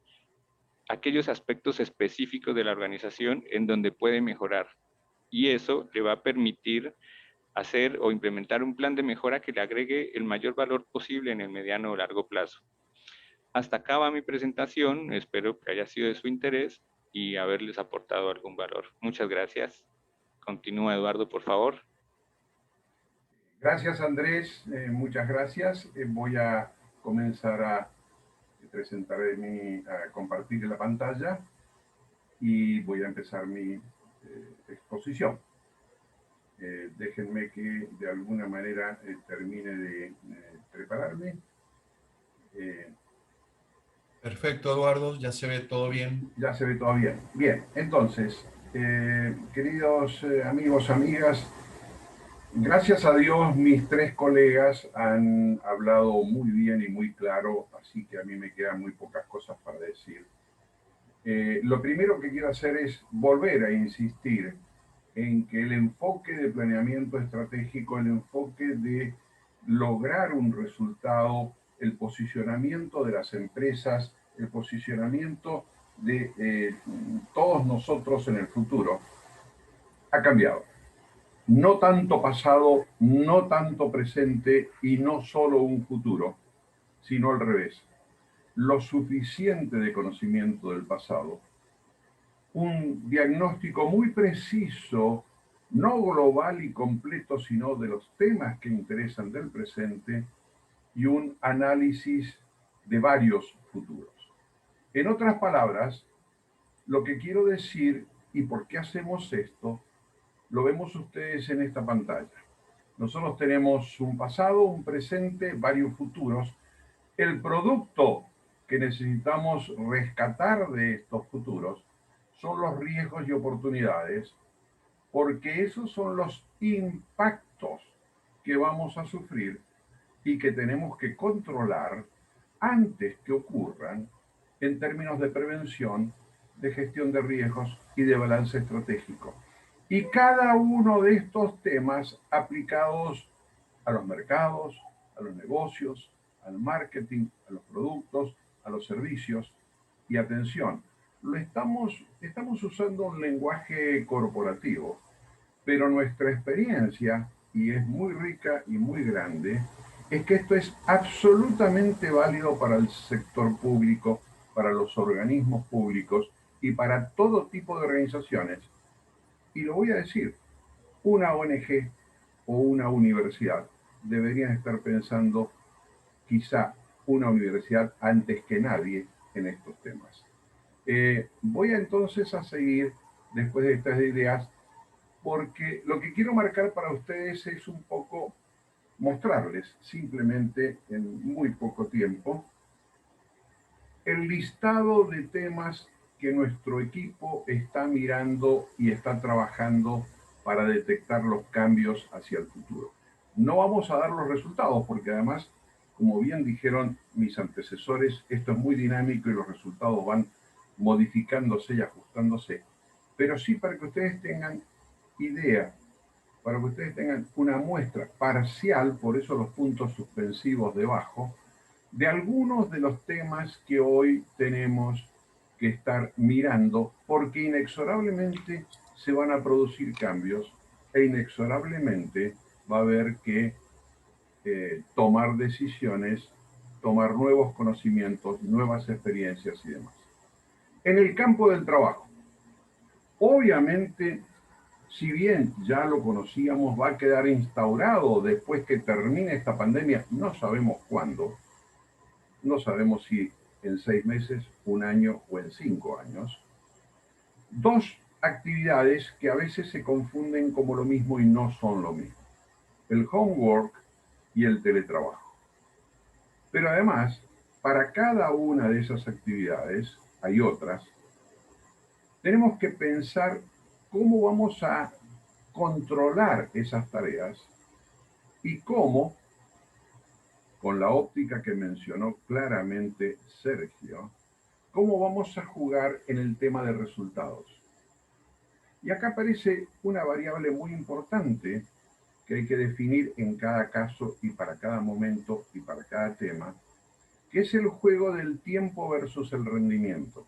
aquellos aspectos específicos de la organización en donde puede mejorar. Y eso le va a permitir hacer o implementar un plan de mejora que le agregue el mayor valor posible en el mediano o largo plazo. Hasta acá va mi presentación, espero que haya sido de su interés y haberles aportado algún valor. Muchas gracias. Continúa, Eduardo, por favor. Gracias, Andrés, muchas gracias. Voy a comenzar a presentar a compartir la pantalla y voy a empezar mi exposición. Déjenme que de alguna manera termine de prepararme. Perfecto, Eduardo, ya se ve todo bien. Ya se ve todo bien. Bien, entonces, queridos amigos, amigas, gracias a Dios mis 3 colegas han hablado muy bien y muy claro, así que a mí me quedan muy pocas cosas para decir. Lo primero que quiero hacer es volver a insistir en que el enfoque de planeamiento estratégico, el enfoque de lograr un resultado, el posicionamiento de las empresas, el posicionamiento de todos nosotros en el futuro, ha cambiado. No tanto pasado, no tanto presente y no solo un futuro, sino al revés. Lo suficiente de conocimiento del pasado, un diagnóstico muy preciso, no global y completo, sino de los temas que interesan del presente y un análisis de varios futuros. En otras palabras, lo que quiero decir y por qué hacemos esto, lo vemos ustedes en esta pantalla. Nosotros tenemos un pasado, un presente, varios futuros. El producto que necesitamos rescatar de estos futuros son los riesgos y oportunidades, porque esos son los impactos que vamos a sufrir y que tenemos que controlar antes que ocurran en términos de prevención, de gestión de riesgos y de balance estratégico. Y cada uno de estos temas aplicados a los mercados, a los negocios, al marketing, a los productos, a los servicios. Y atención, estamos usando un lenguaje corporativo, pero nuestra experiencia, y es muy rica y muy grande, es que esto es absolutamente válido para el sector público, para los organismos públicos y para todo tipo de organizaciones. Y lo voy a decir, una ONG o una universidad deberían estar pensando, quizá una universidad antes que nadie, en estos temas. Voy entonces a seguir después de estas ideas, porque lo que quiero marcar para ustedes es un poco mostrarles simplemente en muy poco tiempo el listado de temas que nuestro equipo está mirando y está trabajando para detectar los cambios hacia el futuro. No vamos a dar los resultados porque además, como bien dijeron mis antecesores, esto es muy dinámico y los resultados van modificándose y ajustándose, pero sí para que ustedes tengan idea, para que ustedes tengan una muestra parcial, por eso los puntos suspensivos debajo, de algunos de los temas que hoy tenemos que estar mirando, porque inexorablemente se van a producir cambios e inexorablemente va a haber que tomar decisiones, tomar nuevos conocimientos, nuevas experiencias y demás. En el campo del trabajo, obviamente, si bien ya lo conocíamos, va a quedar instaurado después que termine esta pandemia, no sabemos cuándo, no sabemos si en 6 meses, 1 año o en 5 años, dos actividades que a veces se confunden como lo mismo y no son lo mismo: el homework y el teletrabajo. Pero además, para cada una de esas actividades, hay otras, tenemos que pensar cómo vamos a controlar esas tareas y cómo, con la óptica que mencionó claramente Sergio, cómo vamos a jugar en el tema de resultados. Y acá aparece una variable muy importante que hay que definir en cada caso y para cada momento y para cada tema, que es el juego del tiempo versus el rendimiento.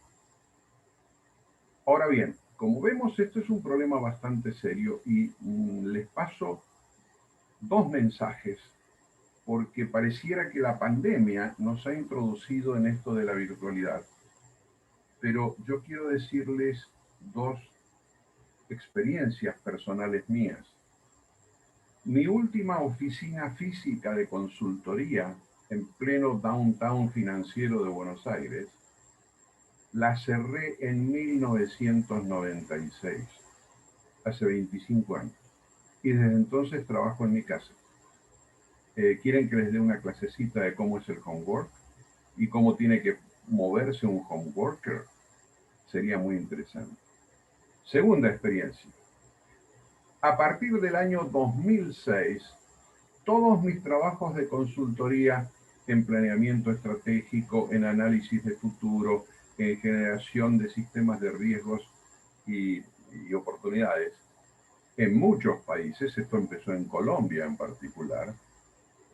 Ahora bien, como vemos, esto es un problema bastante serio y les paso 2 mensajes, porque pareciera que la pandemia nos ha introducido en esto de la virtualidad. Pero yo quiero decirles 2 experiencias personales mías. Mi última oficina física de consultoría en pleno downtown financiero de Buenos Aires, la cerré en 1996, hace 25 años. Y desde entonces trabajo en mi casa. ¿Quieren que les dé una clasecita de cómo es el homework y cómo tiene que moverse un homeworker? Sería muy interesante. Segunda experiencia. A partir del año 2006, todos mis trabajos de consultoría en planeamiento estratégico, en análisis de futuro, en generación de sistemas de riesgos y oportunidades, en muchos países, esto empezó en Colombia en particular,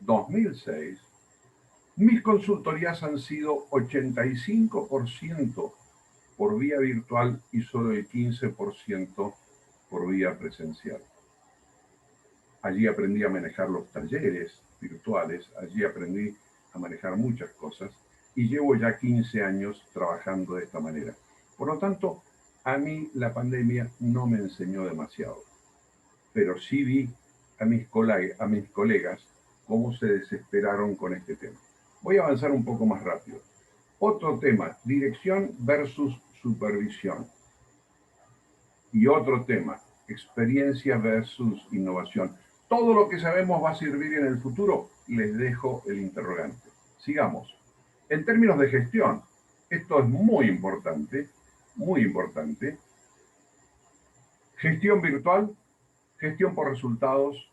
2006, mis consultorías han sido 85% por vía virtual y solo el 15% por vía presencial. Allí aprendí a manejar los talleres virtuales, allí aprendí a manejar muchas cosas y llevo ya 15 años trabajando de esta manera. Por lo tanto, a mí la pandemia no me enseñó demasiado, pero sí vi a mis colegas cómo se desesperaron con este tema. Voy a avanzar un poco más rápido. Otro tema, dirección versus supervisión. Y otro tema, experiencia versus innovación. Todo lo que sabemos va a servir en el futuro. Les dejo el interrogante. Sigamos. En términos de gestión, esto es muy importante, muy importante. Gestión virtual, gestión por resultados,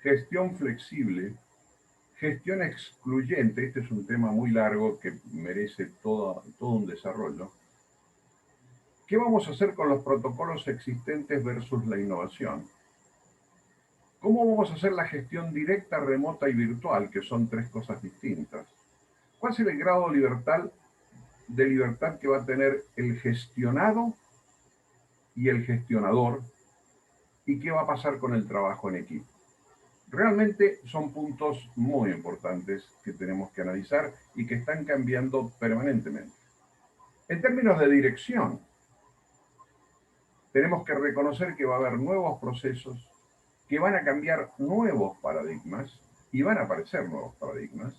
gestión flexible, Gestión excluyente, este es un tema muy largo que merece todo un desarrollo. ¿Qué vamos a hacer con los protocolos existentes versus la innovación? ¿Cómo vamos a hacer la gestión directa, remota y virtual, que son tres cosas distintas? ¿Cuál es el grado de libertad que va a tener el gestionado y el gestionador? ¿Y qué va a pasar con el trabajo en equipo? Realmente son puntos muy importantes que tenemos que analizar y que están cambiando permanentemente. En términos de dirección, tenemos que reconocer que va a haber nuevos procesos, que van a cambiar nuevos paradigmas, y van a aparecer nuevos paradigmas,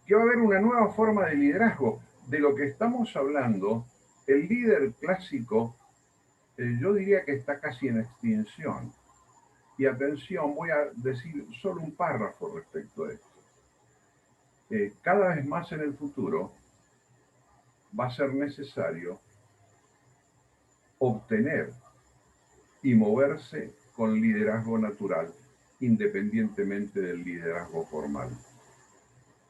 que va a haber una nueva forma de liderazgo. De lo que estamos hablando, el líder clásico, yo diría que está casi en extinción. Y atención, voy a decir solo un párrafo respecto a esto. Cada vez más en el futuro va a ser necesario obtener y moverse con liderazgo natural, independientemente del liderazgo formal.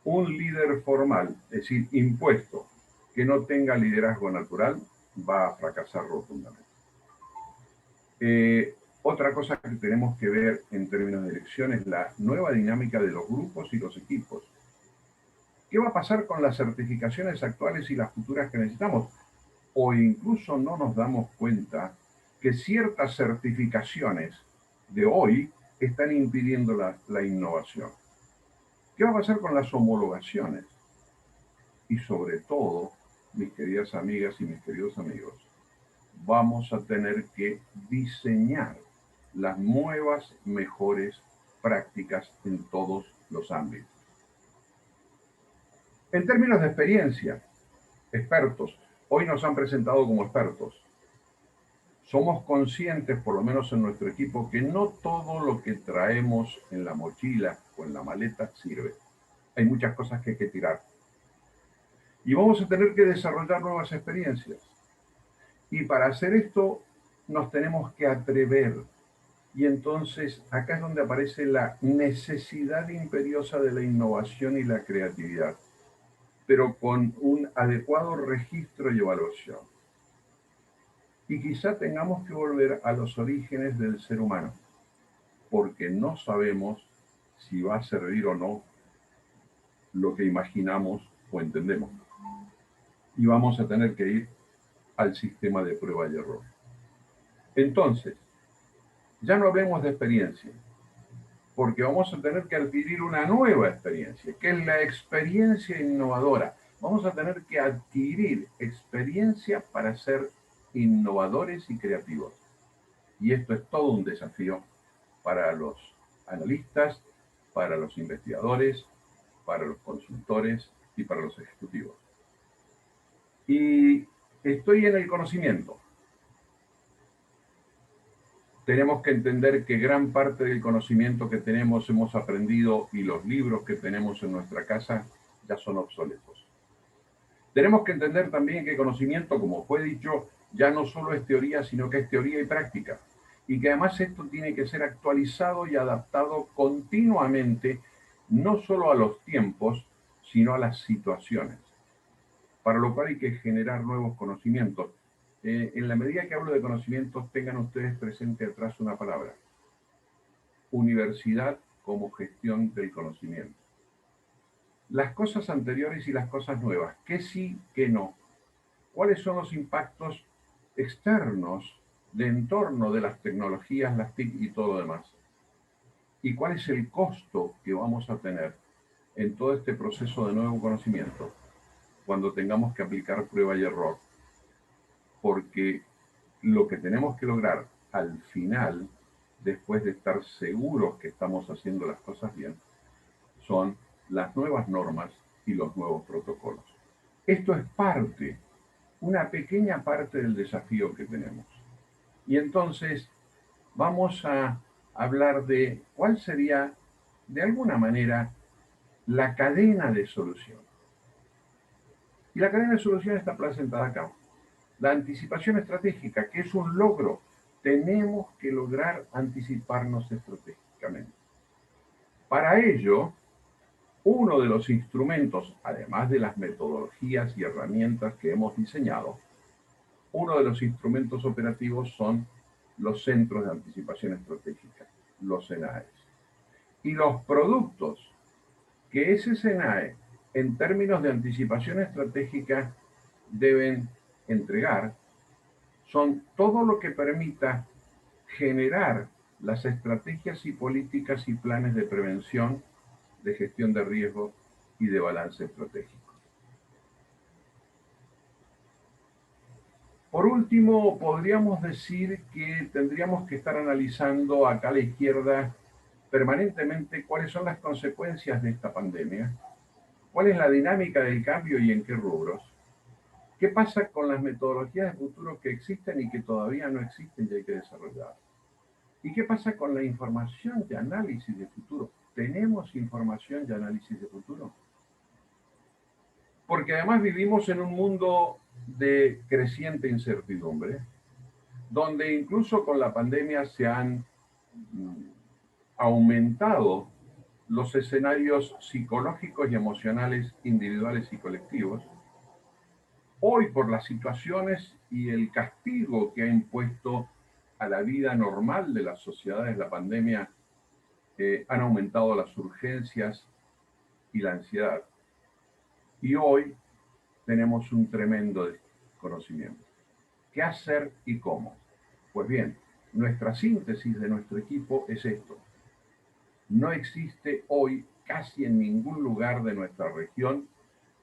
Un líder formal, es decir, impuesto, que no tenga liderazgo natural, va a fracasar rotundamente. Otra cosa que tenemos que ver en términos de elección es la nueva dinámica de los grupos y los equipos. ¿Qué va a pasar con las certificaciones actuales y las futuras que necesitamos? O incluso no nos damos cuenta que ciertas certificaciones de hoy están impidiendo la innovación. ¿Qué va a pasar con las homologaciones? Y sobre todo, mis queridas amigas y mis queridos amigos, vamos a tener que diseñar las nuevas, mejores prácticas en todos los ámbitos. En términos de experiencia, expertos, hoy nos han presentado como expertos. Somos conscientes, por lo menos en nuestro equipo, que no todo lo que traemos en la mochila o en la maleta sirve. Hay muchas cosas que hay que tirar. Y vamos a tener que desarrollar nuevas experiencias. Y para hacer esto nos tenemos que atrever. Y entonces acá es donde aparece la necesidad imperiosa de la innovación y la creatividad, pero con un adecuado registro y evaluación. Y quizá tengamos que volver a los orígenes del ser humano, porque no sabemos si va a servir o no lo que imaginamos o entendemos. Y vamos a tener que ir al sistema de prueba y error. Entonces, ya no hablemos de experiencia, porque vamos a tener que adquirir una nueva experiencia, que es la experiencia innovadora. Vamos a tener que adquirir experiencia para ser innovadores y creativos. Y esto es todo un desafío para los analistas, para los investigadores, para los consultores y para los ejecutivos. Y estoy en el conocimiento. Tenemos que entender que gran parte del conocimiento que tenemos, hemos aprendido, y los libros que tenemos en nuestra casa ya son obsoletos. Tenemos que entender también que conocimiento, como fue dicho, ya no solo es teoría, sino que es teoría y práctica. Y que además esto tiene que ser actualizado y adaptado continuamente, no solo a los tiempos, sino a las situaciones. Para lo cual hay que generar nuevos conocimientos. En la medida que hablo de conocimientos, tengan ustedes presente atrás una palabra. Universidad como gestión del conocimiento. Las cosas anteriores y las cosas nuevas. ¿Qué sí, qué no? ¿Cuáles son los impactos externos de entorno de las tecnologías, las TIC y todo lo demás? ¿Y cuál es el costo que vamos a tener en todo este proceso de nuevo conocimiento cuando tengamos que aplicar prueba y error? Porque lo que tenemos que lograr al final, después de estar seguros que estamos haciendo las cosas bien, son las nuevas normas y los nuevos protocolos. Esto es parte, una pequeña parte del desafío que tenemos. Y entonces vamos a hablar de cuál sería, de alguna manera, la cadena de solución. Y la cadena de solución está presentada acá. La anticipación estratégica, que es un logro. Tenemos que lograr anticiparnos estratégicamente. Para ello, uno de los instrumentos, además de las metodologías y herramientas que hemos diseñado, uno de los instrumentos operativos son los centros de anticipación estratégica, los CENAEs. Y los productos que ese CENAE, en términos de anticipación estratégica, deben entregar, son todo lo que permita generar las estrategias y políticas y planes de prevención, de gestión de riesgo y de balance estratégico. Por último, podríamos decir que tendríamos que estar analizando acá a la izquierda permanentemente cuáles son las consecuencias de esta pandemia, cuál es la dinámica del cambio y en qué rubros, qué pasa con las metodologías de futuro que existen y que todavía no existen y hay que desarrollar, y qué pasa con la información de análisis de futuro. ¿Tenemos información de análisis de futuro? Porque además vivimos en un mundo de creciente incertidumbre, donde incluso con la pandemia se han aumentado los escenarios psicológicos y emocionales individuales y colectivos. Hoy, por las situaciones y el castigo que ha impuesto a la vida normal de las sociedades la pandemia, han aumentado las urgencias y la ansiedad. Y hoy tenemos un tremendo desconocimiento. ¿Qué hacer y cómo? Pues bien, nuestra síntesis de nuestro equipo es esto. No existe hoy casi en ningún lugar de nuestra región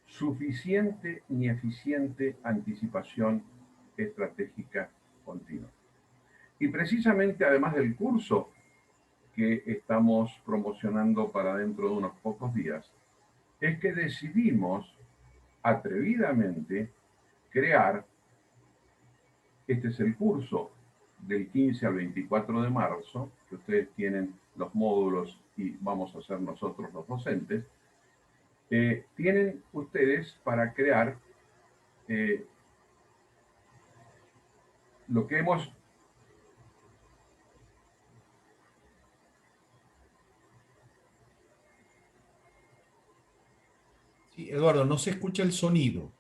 suficiente ni eficiente anticipación estratégica continua. Y precisamente, además del curso que estamos promocionando para dentro de unos pocos días, es que decidimos atrevidamente crear, este es el curso del 15 al 24 de marzo, que ustedes tienen los módulos y vamos a ser nosotros los docentes, tienen ustedes para crear lo que hemos... Sí, Eduardo, no se escucha el sonido.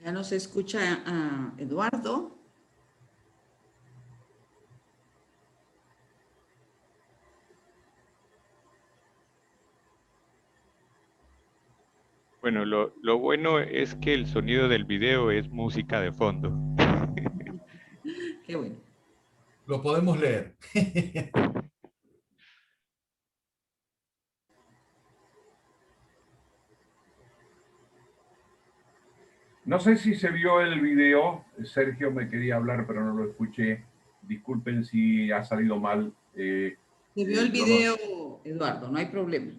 Ya no se escucha a Eduardo. Bueno, lo bueno es que el sonido del video es música de fondo. Qué bueno. Lo podemos leer. No sé si se vio el video, Sergio me quería hablar pero no lo escuché. Disculpen si ha salido mal. Se vio el video, Eduardo, no hay problema.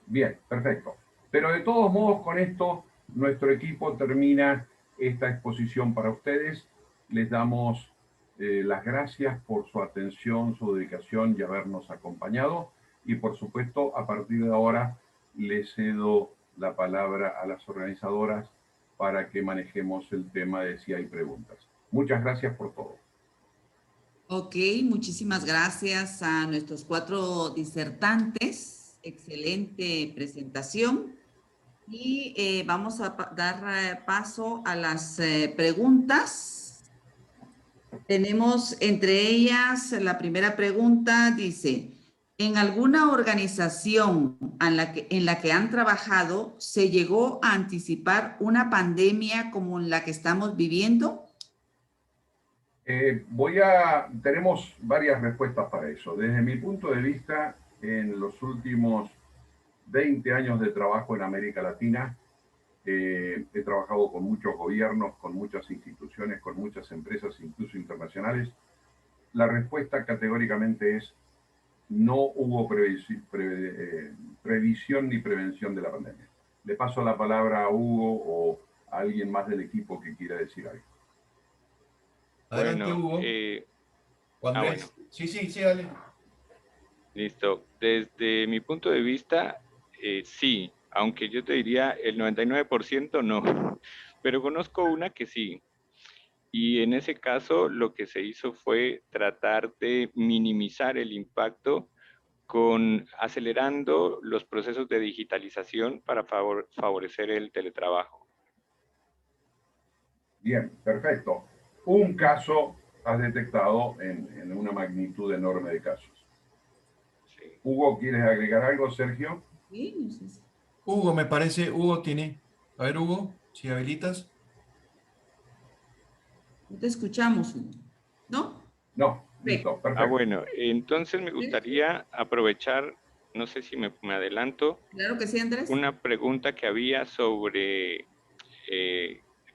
Bien, perfecto. Pero de todos modos, con esto, nuestro equipo termina esta exposición para ustedes. Les damos las gracias por su atención, su dedicación y habernos acompañado. Y por supuesto, a partir de ahora, les cedo la palabra a las organizadoras para que manejemos el tema de si hay preguntas. Muchas gracias por todo. Ok, muchísimas gracias a nuestros 4 disertantes. Excelente presentación. Y vamos a dar paso a las preguntas. Tenemos entre ellas la primera pregunta, dice, ¿en alguna organización en la que han trabajado se llegó a anticipar una pandemia como la que estamos viviendo? Tenemos varias respuestas para eso. Desde mi punto de vista, en los últimos 20 años de trabajo en América Latina, he trabajado con muchos gobiernos, con muchas instituciones, con muchas empresas, incluso internacionales, la respuesta categóricamente es no hubo previsión ni prevención de la pandemia. Le paso la palabra a Hugo o a alguien más del equipo que quiera decir algo. Adelante, Bueno, Hugo. O Andrés. bueno. Sí, dale. Listo. Desde mi punto de vista, sí, aunque yo te diría el 99% no, pero conozco una que sí. Y en ese caso lo que se hizo fue tratar de minimizar el impacto acelerando los procesos de digitalización para favorecer el teletrabajo. Bien, perfecto. Un caso has detectado en una magnitud enorme de casos. Sí. Hugo, ¿quieres agregar algo, Sergio? Sí, no sé si- Hugo, me parece, Hugo tiene... A ver, Hugo, si habilitas. No te escuchamos, Hugo. ¿No? No, listo, perfecto. Bueno, entonces me gustaría aprovechar, no sé si me adelanto, Claro que sí, Andrés. una pregunta que había sobre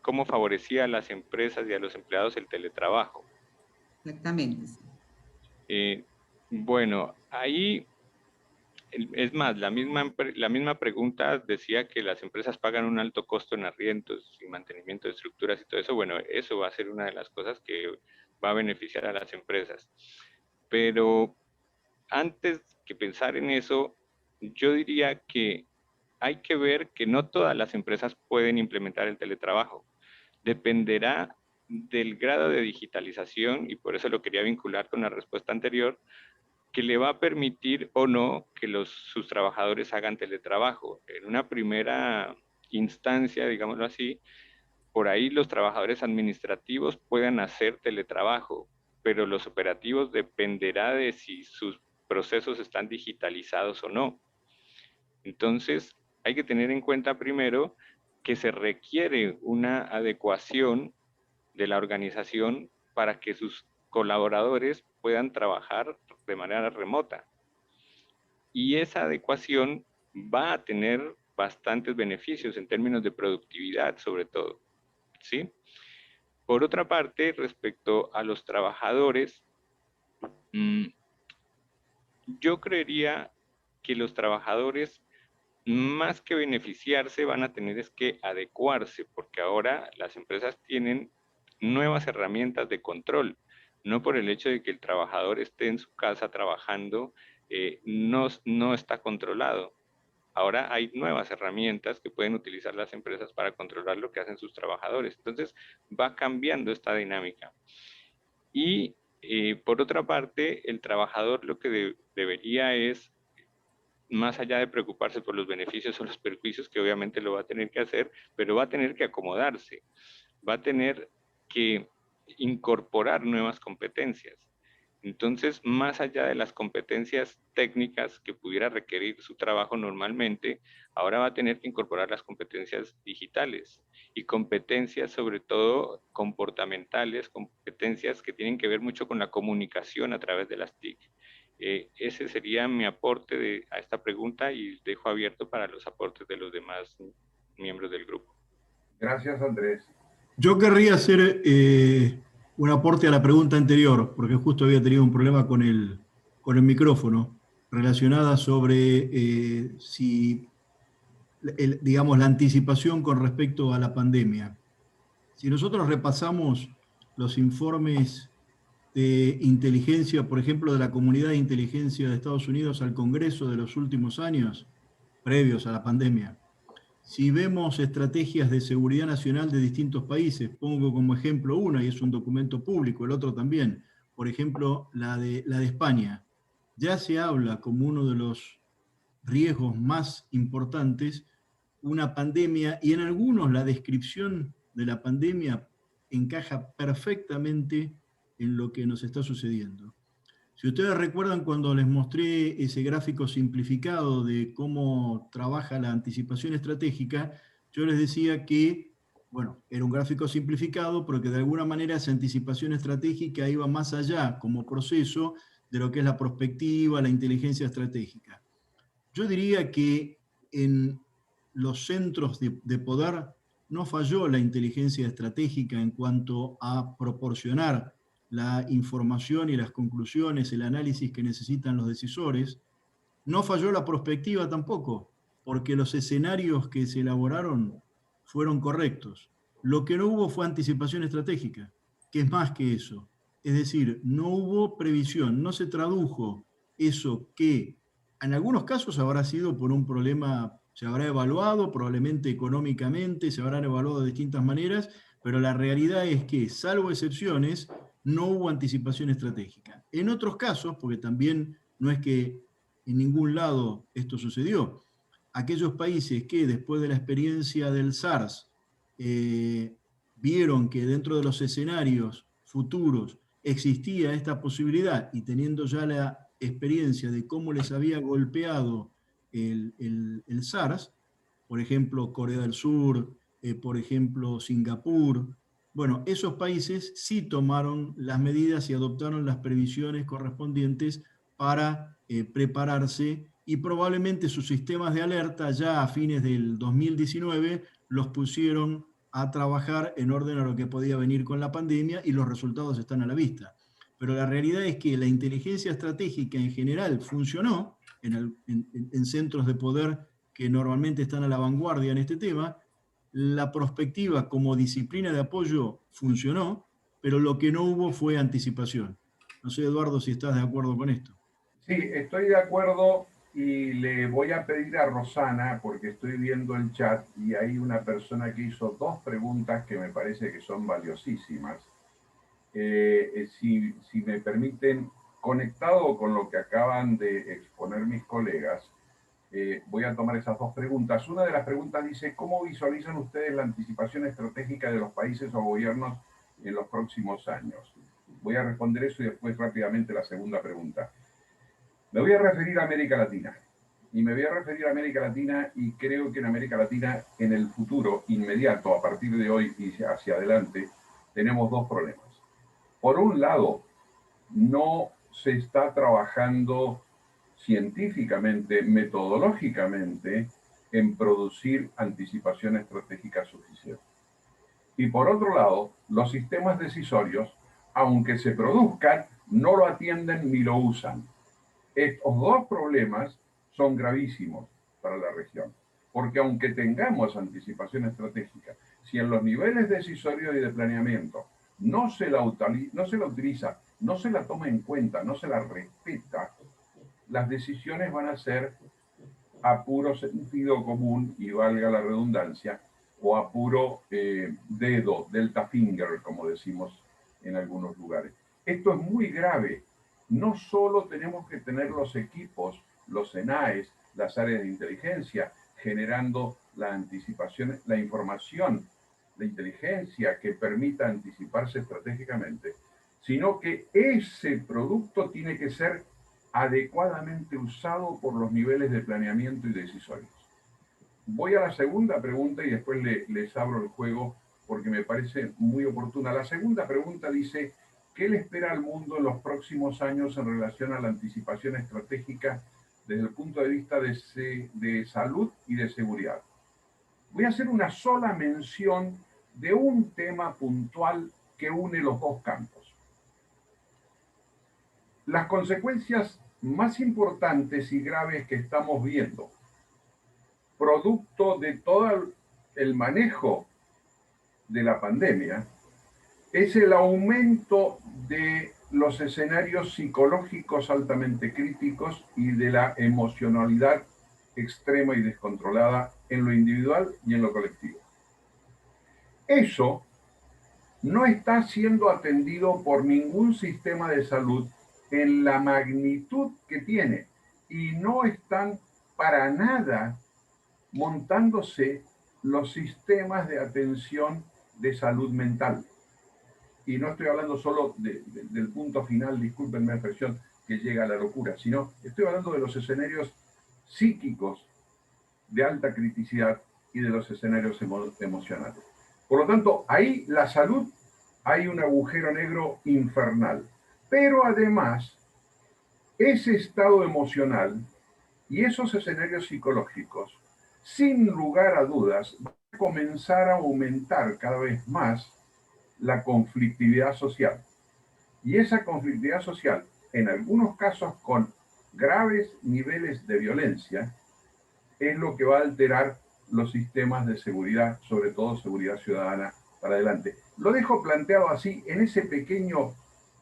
cómo favorecía a las empresas y a los empleados el teletrabajo. Exactamente. Sí. Bueno, ahí, es más, la misma pregunta decía que las empresas pagan un alto costo en arriendos y mantenimiento de estructuras y todo eso. Bueno, eso va a ser una de las cosas que va a beneficiar a las empresas. Pero antes que pensar en eso, yo diría que hay que ver que no todas las empresas pueden implementar el teletrabajo. Dependerá del grado de digitalización, y por eso lo quería vincular con la respuesta anterior, que le va a permitir o no que sus trabajadores hagan teletrabajo. En una primera instancia, digámoslo así, por ahí los trabajadores administrativos puedan hacer teletrabajo, pero los operativos dependerá de si sus procesos están digitalizados o no. Entonces, hay que tener en cuenta primero que se requiere una adecuación de la organización para que sus colaboradores puedan trabajar de manera remota. Y esa adecuación va a tener bastantes beneficios en términos de productividad, sobre todo, ¿sí? Por otra parte, respecto a los trabajadores, yo creería que los trabajadores, más que beneficiarse, van a tener es que adecuarse, porque ahora las empresas tienen nuevas herramientas de control. No por el hecho de que el trabajador esté en su casa trabajando, no está controlado. Ahora hay nuevas herramientas que pueden utilizar las empresas para controlar lo que hacen sus trabajadores. Entonces va cambiando esta dinámica. Y por otra parte, el trabajador lo que debería es, más allá de preocuparse por los beneficios o los perjuicios, que obviamente lo va a tener que hacer, pero va a tener que acomodarse, va a tener que incorporar nuevas competencias. Entonces, más allá de las competencias técnicas que pudiera requerir su trabajo normalmente, ahora va a tener que incorporar las competencias digitales y competencias sobre todo comportamentales, competencias que tienen que ver mucho con la comunicación a través de las TIC. Ese sería mi aporte a esta pregunta y dejo abierto para los aportes de los demás miembros del grupo. Gracias, Andrés. Yo querría hacer un aporte a la pregunta anterior, porque justo había tenido un problema con el micrófono, relacionada sobre si, digamos, la anticipación con respecto a la pandemia. Si nosotros repasamos los informes de inteligencia, por ejemplo, de la Comunidad de Inteligencia de Estados Unidos al Congreso de los últimos años, previos a la pandemia, si vemos estrategias de seguridad nacional de distintos países, pongo como ejemplo una, y es un documento público, el otro también, por ejemplo, la de España, ya se habla como uno de los riesgos más importantes una pandemia, y en algunos la descripción de la pandemia encaja perfectamente en lo que nos está sucediendo. Si ustedes recuerdan cuando les mostré ese gráfico simplificado de cómo trabaja la anticipación estratégica, yo les decía que, bueno, era un gráfico simplificado, pero que de alguna manera esa anticipación estratégica iba más allá como proceso de lo que es la prospectiva, la inteligencia estratégica. Yo diría que en los centros de poder no falló la inteligencia estratégica en cuanto a proporcionar la información y las conclusiones, el análisis que necesitan los decisores. No falló la prospectiva tampoco, porque los escenarios que se elaboraron fueron correctos. Lo que no hubo fue anticipación estratégica, que es más que eso. Es decir, no hubo previsión, no se tradujo eso que en algunos casos habrá sido por un problema, se habrá evaluado probablemente económicamente, se habrán evaluado de distintas maneras, pero la realidad es que, salvo excepciones, no hubo anticipación estratégica. En otros casos, porque también no es que en ningún lado esto sucedió, aquellos países que después de la experiencia del SARS vieron que dentro de los escenarios futuros existía esta posibilidad y teniendo ya la experiencia de cómo les había golpeado el SARS, por ejemplo, Corea del Sur, por ejemplo, Singapur, bueno, esos países sí tomaron las medidas y adoptaron las previsiones correspondientes para prepararse y probablemente sus sistemas de alerta ya a fines del 2019 los pusieron a trabajar en orden a lo que podía venir con la pandemia y los resultados están a la vista. Pero la realidad es que la inteligencia estratégica en general funcionó en centros de poder que normalmente están a la vanguardia en este tema. La prospectiva como disciplina de apoyo funcionó, pero lo que no hubo fue anticipación. No sé, Eduardo, si estás de acuerdo con esto. Sí, estoy de acuerdo y le voy a pedir a Rosana, porque estoy viendo el chat y hay una persona que hizo dos preguntas que me parece que son valiosísimas. Si me permiten, conectado con lo que acaban de exponer mis colegas, voy a tomar esas dos preguntas. Una de las preguntas dice, ¿cómo visualizan ustedes la anticipación estratégica de los países o gobiernos en los próximos años? Voy a responder eso y después rápidamente la segunda pregunta. Me voy a referir a América Latina. Y me voy a referir a América Latina y creo que en América Latina, en el futuro inmediato, a partir de hoy y hacia adelante, tenemos dos problemas. Por un lado, no se está trabajando científicamente, metodológicamente, en producir anticipación estratégica suficiente. Y por otro lado, los sistemas decisorios, aunque se produzcan, no lo atienden ni lo usan. Estos dos problemas son gravísimos para la región, porque aunque tengamos anticipación estratégica, si en los niveles decisorios y de planeamiento no se la utiliza, no se la toma en cuenta, no se la respeta, las decisiones van a ser a puro sentido común, y valga la redundancia, o a puro dedo, delta finger, como decimos en algunos lugares. Esto es muy grave. No solo tenemos que tener los equipos, los ENAES, las áreas de inteligencia, generando la anticipación, la información, la inteligencia que permita anticiparse estratégicamente, sino que ese producto tiene que ser adecuadamente usado por los niveles de planeamiento y decisorios. Voy a la segunda pregunta y después les abro el juego porque me parece muy oportuna. La segunda pregunta dice, ¿qué le espera al mundo en los próximos años en relación a la anticipación estratégica desde el punto de vista de salud y de seguridad? Voy a hacer una sola mención de un tema puntual que une los dos campos. Las consecuencias más importantes y graves que estamos viendo, producto de todo el manejo de la pandemia, es el aumento de los escenarios psicológicos altamente críticos y de la emocionalidad extrema y descontrolada en lo individual y en lo colectivo. Eso no está siendo atendido por ningún sistema de salud en la magnitud que tiene, y no están para nada montándose los sistemas de atención de salud mental. Y no estoy hablando solo del punto final, discúlpenme la expresión, que llega a la locura, sino estoy hablando de los escenarios psíquicos de alta criticidad y de los escenarios emocionales. Por lo tanto, ahí la salud, hay un agujero negro infernal. Pero además, ese estado emocional y esos escenarios psicológicos, sin lugar a dudas, van a comenzar a aumentar cada vez más la conflictividad social. Y esa conflictividad social, en algunos casos con graves niveles de violencia, es lo que va a alterar los sistemas de seguridad, sobre todo seguridad ciudadana, para adelante. Lo dejo planteado así, en ese pequeño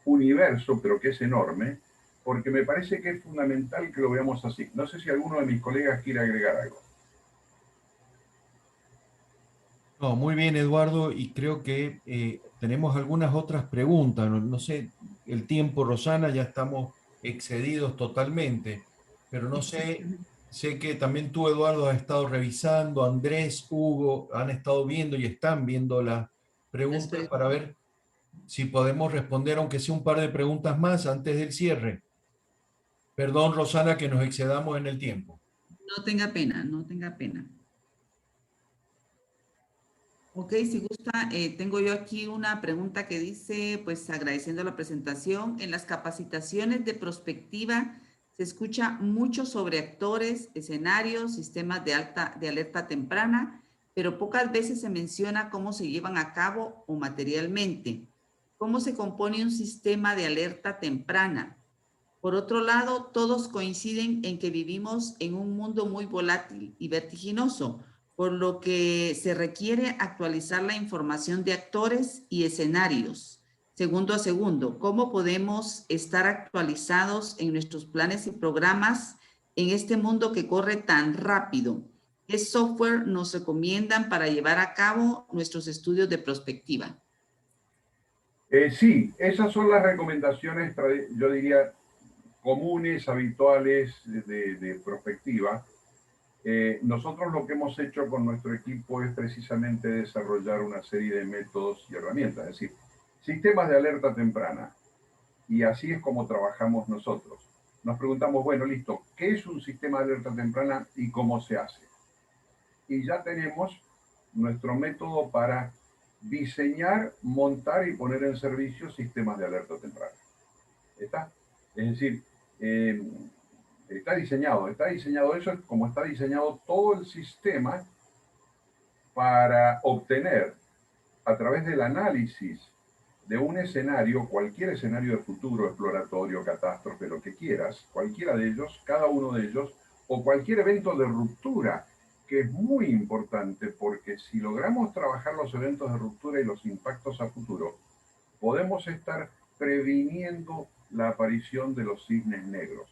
universo, pero que es enorme, porque me parece que es fundamental que lo veamos así. No sé si alguno de mis colegas quiere agregar algo. No, muy bien, Eduardo, y creo que tenemos algunas otras preguntas. No, no sé, el tiempo, Rosana, ya estamos excedidos totalmente, pero no sé, sé que también tú, Eduardo, has estado revisando, Andrés, Hugo, han estado viendo y están viendo las preguntas para ver si podemos responder, aunque sea un par de preguntas más antes del cierre. Perdón, Rosana, que nos excedamos en el tiempo. No tenga pena, no tenga pena. Ok, si gusta, tengo yo aquí una pregunta que dice, pues agradeciendo la presentación, en las capacitaciones de prospectiva se escucha mucho sobre actores, escenarios, sistemas de alerta temprana, pero pocas veces se menciona cómo se llevan a cabo o materialmente. ¿Cómo se compone un sistema de alerta temprana? Por otro lado, todos coinciden en que vivimos en un mundo muy volátil y vertiginoso, por lo que se requiere actualizar la información de actores y escenarios, segundo a segundo. ¿Cómo podemos estar actualizados en nuestros planes y programas en este mundo que corre tan rápido? ¿Qué software nos recomiendan para llevar a cabo nuestros estudios de prospectiva? Sí, esas son las recomendaciones, yo diría, comunes, habituales de prospectiva. Nosotros lo que hemos hecho con nuestro equipo es precisamente desarrollar una serie de métodos y herramientas, es decir, sistemas de alerta temprana. Y así es como trabajamos nosotros. Nos preguntamos, bueno, listo, ¿qué es un sistema de alerta temprana y cómo se hace? Y ya tenemos nuestro método para diseñar, montar y poner en servicio sistemas de alerta temprana. ¿Está? Es decir, está diseñado eso, es como está diseñado todo el sistema para obtener a través del análisis de un escenario, cualquier escenario de futuro, exploratorio, catástrofe, lo que quieras, cualquiera de ellos, cada uno de ellos, o cualquier evento de ruptura, que es muy importante porque si logramos trabajar los eventos de ruptura y los impactos a futuro, podemos estar previniendo la aparición de los cisnes negros.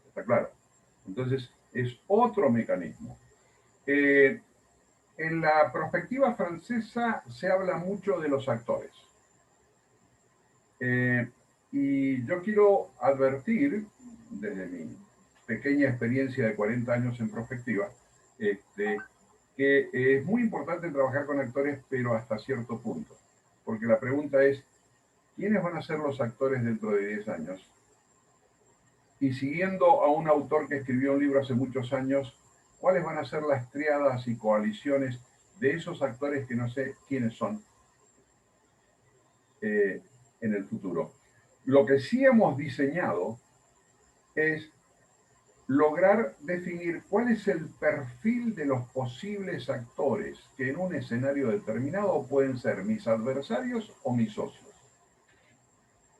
¿Está claro? Entonces, es otro mecanismo. En la perspectiva francesa se habla mucho de los actores. Y yo quiero advertir, desde mi pequeña experiencia de 40 años en prospectiva, que es muy importante trabajar con actores, pero hasta cierto punto. Porque la pregunta es, ¿quiénes van a ser los actores dentro de 10 años? Y siguiendo a un autor que escribió un libro hace muchos años, ¿cuáles van a ser las triadas y coaliciones de esos actores que no sé quiénes son en el futuro? Lo que sí hemos diseñado es lograr definir cuál es el perfil de los posibles actores que en un escenario determinado pueden ser mis adversarios o mis socios.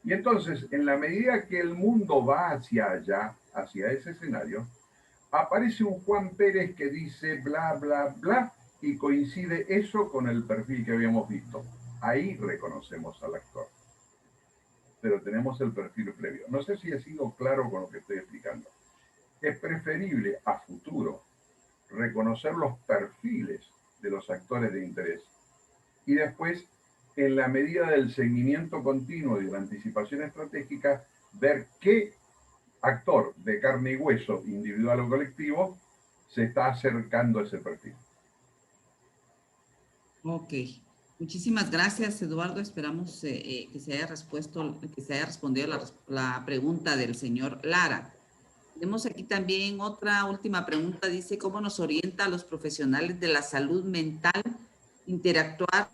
Y entonces, en la medida que el mundo va hacia allá, hacia ese escenario, aparece un Juan Pérez que dice bla, bla, bla, y coincide eso con el perfil que habíamos visto. Ahí reconocemos al actor. Pero tenemos el perfil previo. No sé si he sido claro con lo que estoy explicando. Es preferible a futuro reconocer los perfiles de los actores de interés y después, en la medida del seguimiento continuo y de la anticipación estratégica, ver qué actor de carne y hueso, individual o colectivo, se está acercando a ese perfil. Ok. Muchísimas gracias, Eduardo. Esperamos que se haya respondido la pregunta del señor Lara. Tenemos aquí también otra última pregunta. Dice, ¿cómo nos orienta a los profesionales de la salud mental interactuar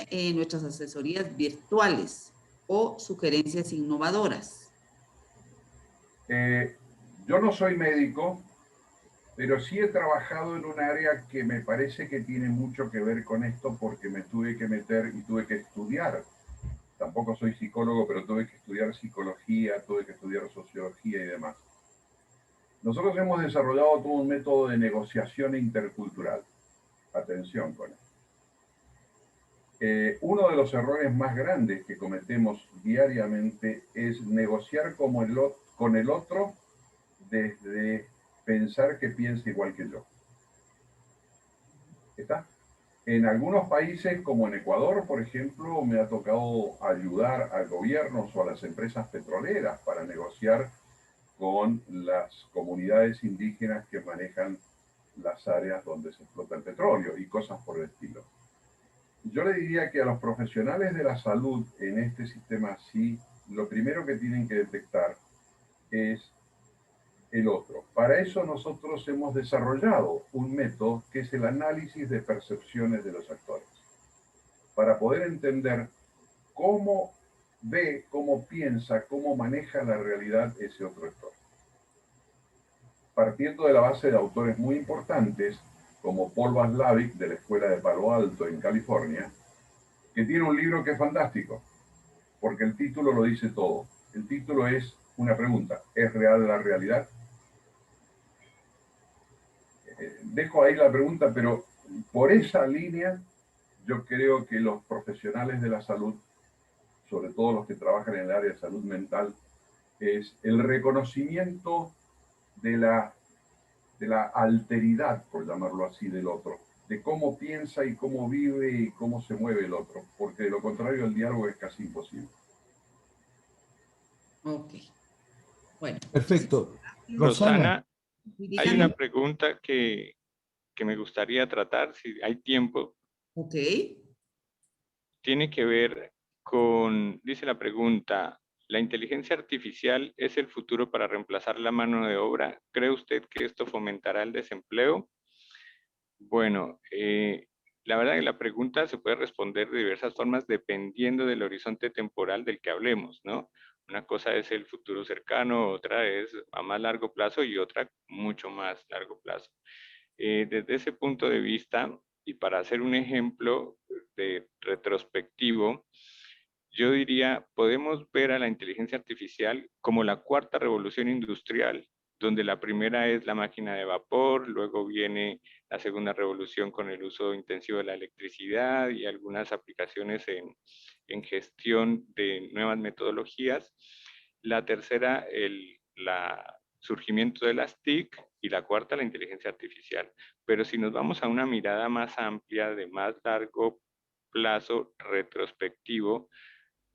en nuestras asesorías virtuales o sugerencias innovadoras? Yo no soy médico, pero sí he trabajado en un área que me parece que tiene mucho que ver con esto porque me tuve que meter y tuve que estudiar tampoco soy psicólogo, pero tuve que estudiar psicología, tuve que estudiar sociología y demás. Nosotros hemos desarrollado todo un método de negociación intercultural. Atención con esto. Uno de los errores más grandes que cometemos diariamente es negociar con el otro desde pensar que piensa igual que yo. ¿Está? En algunos países, como en Ecuador, por ejemplo, me ha tocado ayudar a gobiernos o a las empresas petroleras para negociar con las comunidades indígenas que manejan las áreas donde se explota el petróleo y cosas por el estilo. Yo le diría que a los profesionales de la salud en este sistema así, lo primero que tienen que detectar es el otro. Para eso nosotros hemos desarrollado un método que es el análisis de percepciones de los actores, para poder entender cómo ve, cómo piensa, cómo maneja la realidad ese otro actor. Partiendo de la base de autores muy importantes, como Paul Watzlawick, de la Escuela de Palo Alto en California, que tiene un libro que es fantástico, porque el título lo dice todo. El título es una pregunta: ¿es real la realidad? Dejo ahí la pregunta, pero por esa línea yo creo que los profesionales de la salud, sobre todo los que trabajan en el área de salud mental, es el reconocimiento de la alteridad, por llamarlo así, del otro, de cómo piensa y cómo vive y cómo se mueve el otro, porque de lo contrario el diálogo es casi imposible. Ok. Bueno. Perfecto. Rosana, hay una Dígame. pregunta que me gustaría tratar, si hay tiempo. Ok. Tiene que ver con, dice la pregunta, ¿la inteligencia artificial es el futuro para reemplazar la mano de obra? ¿Cree usted que esto fomentará el desempleo? Bueno, la verdad que la pregunta se puede responder de diversas formas dependiendo del horizonte temporal del que hablemos, ¿no? Una cosa es el futuro cercano, otra es a más largo plazo y otra mucho más largo plazo. Desde ese punto de vista, y para hacer un ejemplo de retrospectivo, yo diría, podemos ver a la inteligencia artificial como la cuarta revolución industrial, donde la primera es la máquina de vapor, luego viene la segunda revolución con el uso intensivo de la electricidad y algunas aplicaciones en gestión de nuevas metodologías. La tercera, el surgimiento de las TIC, y la cuarta, la inteligencia artificial. Pero si nos vamos a una mirada más amplia, de más largo plazo retrospectivo,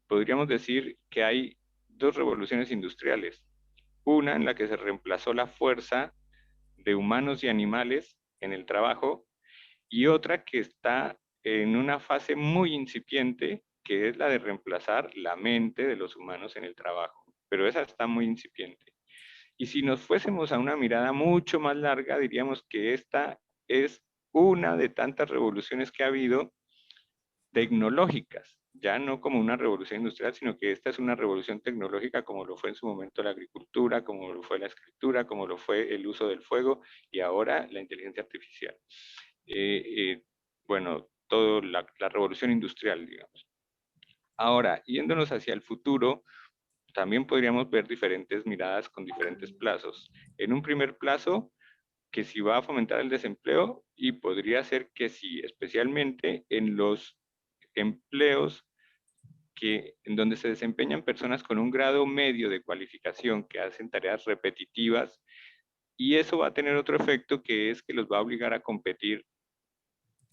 podríamos decir que hay dos revoluciones industriales. Una en la que se reemplazó la fuerza de humanos y animales en el trabajo, y otra que está en una fase muy incipiente, que es la de reemplazar la mente de los humanos en el trabajo. Pero esa está muy incipiente. Y si nos fuésemos a una mirada mucho más larga, diríamos que esta es una de tantas revoluciones que ha habido tecnológicas, ya no como una revolución industrial, sino que esta es una revolución tecnológica como lo fue en su momento la agricultura, como lo fue la escritura, como lo fue el uso del fuego y ahora la inteligencia artificial. Bueno, toda la revolución industrial, digamos. Ahora, yéndonos hacia el futuro, también podríamos ver diferentes miradas con diferentes plazos. En un primer plazo, que si va a fomentar el desempleo, y podría ser que sí, especialmente en los empleos en donde se desempeñan personas con un grado medio de cualificación que hacen tareas repetitivas, y eso va a tener otro efecto, que es que los va a obligar a competir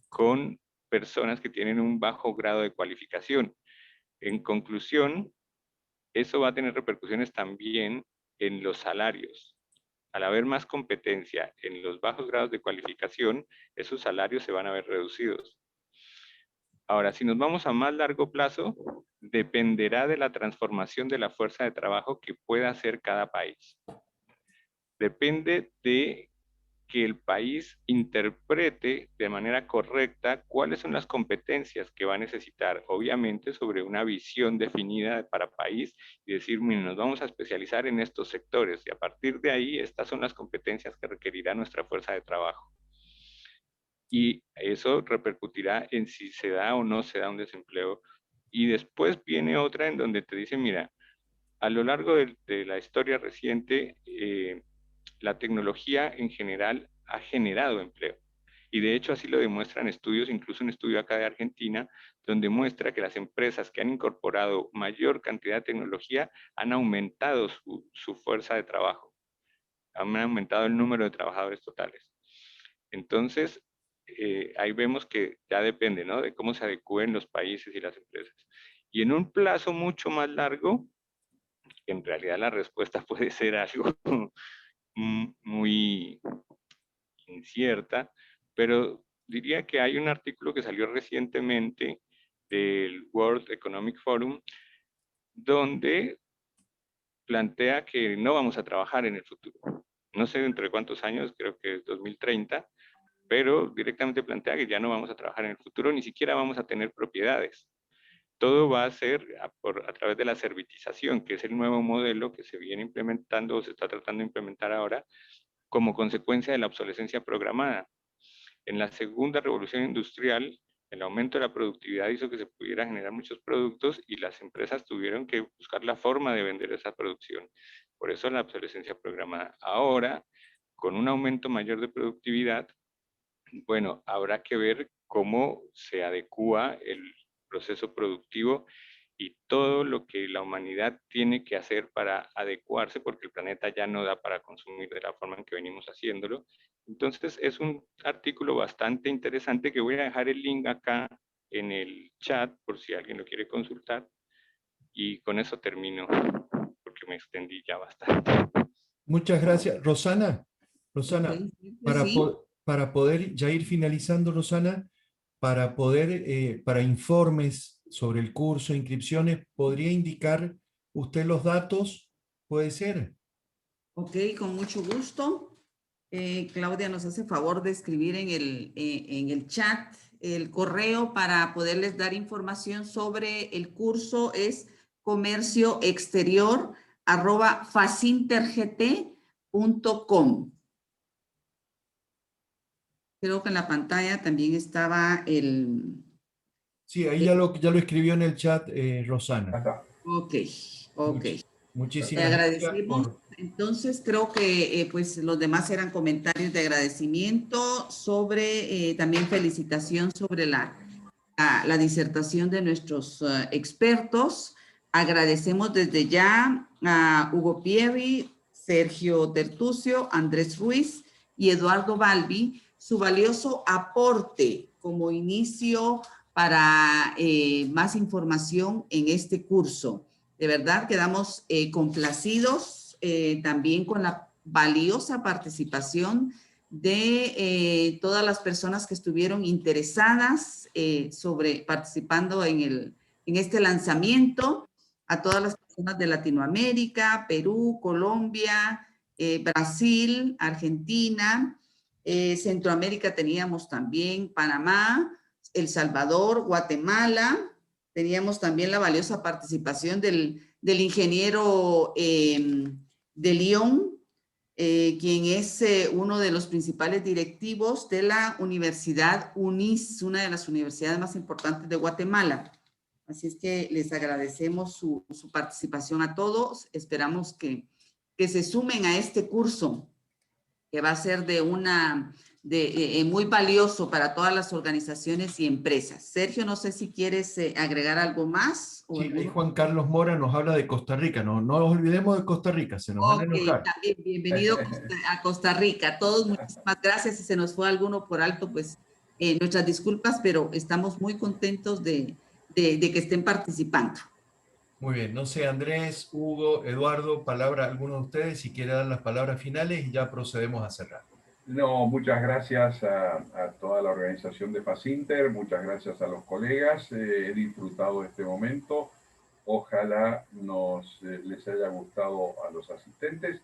con personas que tienen un bajo grado de cualificación. En conclusión, eso va a tener repercusiones también en los salarios. Al haber más competencia en los bajos grados de cualificación, esos salarios se van a ver reducidos. Ahora, si nos vamos a más largo plazo, dependerá de la transformación de la fuerza de trabajo que pueda hacer cada país. Depende de que el país interprete de manera correcta cuáles son las competencias que va a necesitar, obviamente sobre una visión definida para país, y decir, mira, nos vamos a especializar en estos sectores, y a partir de ahí estas son las competencias que requerirá nuestra fuerza de trabajo. Y eso repercutirá en si se da o no se da un desempleo Y después viene otra en donde te dice, mira, a lo largo de la historia reciente, la tecnología en general ha generado empleo. Y de hecho así lo demuestran estudios, incluso un estudio acá de Argentina, donde muestra que las empresas que han incorporado mayor cantidad de tecnología han aumentado su fuerza de trabajo, han aumentado el número de trabajadores totales. Entonces, ahí vemos que ya depende, ¿no?, de cómo se adecúen los países y las empresas. Y en un plazo mucho más largo, en realidad la respuesta puede ser algo muy incierta, pero diría que hay un artículo que salió recientemente del World Economic Forum, donde plantea que no vamos a trabajar en el futuro. No sé dentro de cuántos años, creo que es 2030, pero directamente plantea que ya no vamos a trabajar en el futuro, ni siquiera vamos a tener propiedades. Todo va a ser a través de la servitización, que es el nuevo modelo que se viene implementando o se está tratando de implementar ahora como consecuencia de la obsolescencia programada. En la segunda revolución industrial, el aumento de la productividad hizo que se pudiera generar muchos productos y las empresas tuvieron que buscar la forma de vender esa producción. Por eso la obsolescencia programada. Ahora, con un aumento mayor de productividad, bueno, habrá que ver cómo se adecúa el proceso productivo y todo lo que la humanidad tiene que hacer para adecuarse, porque el planeta ya no da para consumir de la forma en que venimos haciéndolo. Entonces es un artículo bastante interesante que voy a dejar el link acá en el chat por si alguien lo quiere consultar. Y con eso termino, porque me extendí ya bastante. Muchas gracias. Rosana, Ok, para poder ya ir finalizando, Rosana, para informes sobre el curso, inscripciones, ¿podría indicar usted los datos? ¿Puede ser? ok, con mucho gusto. Claudia nos hace favor de escribir en el chat el correo para poderles dar información sobre el curso. Es comercioexterior@facintergt.com. Creo que en la pantalla también estaba el... Sí, ahí ya lo escribió en el chat, Rosana. Hasta. Ok, ok. Le Muchísimas gracias agradecemos. Entonces, creo que pues los demás eran comentarios de agradecimiento sobre, también felicitación sobre la disertación de nuestros expertos. Agradecemos desde ya a Hugo Pieri, Sergio Tertucio, Andrés Ruiz y Eduardo Balbi su valioso aporte como inicio para más información en este curso. De verdad, quedamos complacidos también con la valiosa participación de todas las personas que estuvieron interesadas participando en este lanzamiento, a todas las personas de Latinoamérica, Perú, Colombia, Brasil, Argentina, Centroamérica teníamos también Panamá, El Salvador, Guatemala. Teníamos también la valiosa participación del ingeniero de Lyon, quien es uno de los principales directivos de la Universidad UNIS, una de las universidades más importantes de Guatemala. Así es que les agradecemos su participación a todos. Esperamos que se sumen a este curso, que va a ser muy valioso para todas las organizaciones y empresas. Sergio, no sé si quieres agregar algo más. Sí, ahí Juan Carlos Mora nos habla de Costa Rica. No nos olvidemos de Costa Rica, se nos van a enojar. También bienvenido a Costa Rica. Todos muchísimas gracias. Si se nos fue alguno por alto, pues nuestras disculpas, pero estamos muy contentos de que estén participando. Muy bien, no sé, Andrés, Hugo, Eduardo, palabra a alguno de ustedes, si quiere dar las palabras finales y ya procedemos a cerrar. No, muchas gracias a toda la organización de Facinter, muchas gracias a los colegas, he disfrutado de este momento, ojalá les haya gustado a los asistentes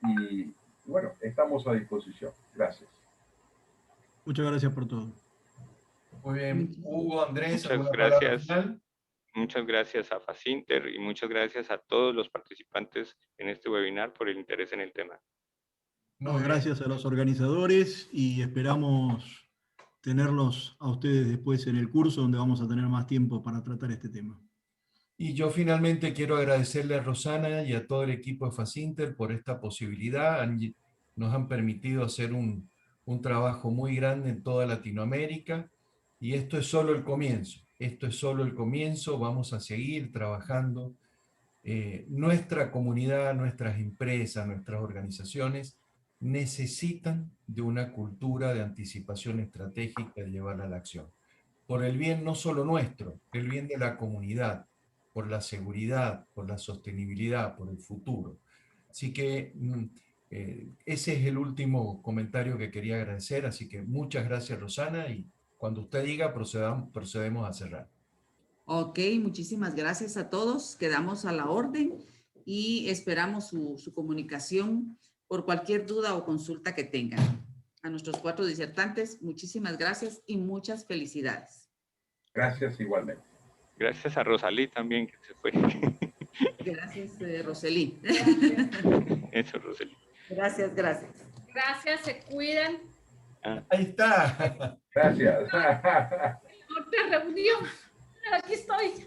y bueno, estamos a disposición. Gracias. Muchas gracias por todo. Muy bien, Hugo, Andrés, Muchas ¿alguna palabra gracias. final? Muchas gracias a Facinter y muchas gracias a todos los participantes en este webinar por el interés en el tema. No, gracias a los organizadores y esperamos tenerlos a ustedes después en el curso, donde vamos a tener más tiempo para tratar este tema. Y yo finalmente quiero agradecerle a Rosana y a todo el equipo de Facinter por esta posibilidad. Nos han permitido hacer un trabajo muy grande en toda Latinoamérica, y esto es solo el comienzo. Esto es solo el comienzo, vamos a seguir trabajando. Nuestra comunidad, nuestras empresas, nuestras organizaciones necesitan de una cultura de anticipación estratégica y llevarla a la acción. Por el bien no solo nuestro, el bien de la comunidad, por la seguridad, por la sostenibilidad, por el futuro. Así que ese es el último comentario que quería agradecer, así que muchas gracias, Rosana, y cuando usted diga procedemos a cerrar. Ok, muchísimas gracias a todos. Quedamos a la orden y esperamos su comunicación por cualquier duda o consulta que tengan. A nuestros 4 disertantes, muchísimas gracias y muchas felicidades. Gracias igualmente. Gracias a Rosalí también, que se fue. Gracias, Roselí. Eso, Rosalí. Gracias, gracias. Gracias, se cuidan. Ahí está. Gracias. Otra reunión. Aquí estoy.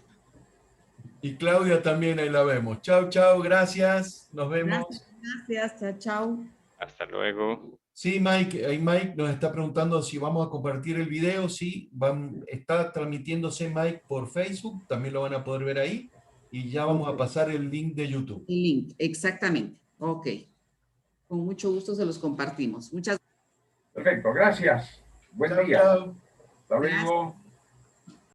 Y Claudia también, ahí la vemos. Chao, chao, gracias. Nos vemos. Gracias, chao, chao. Hasta luego. Sí, Mike, ahí Mike nos está preguntando si vamos a compartir el video. Sí, está transmitiéndose Mike por Facebook, también lo van a poder ver ahí. Y ya vamos a pasar el link de YouTube. El link, exactamente. Ok. Con mucho gusto se los compartimos. Muchas gracias. Perfecto, gracias. Buen Chao, día. chao. Hasta luego.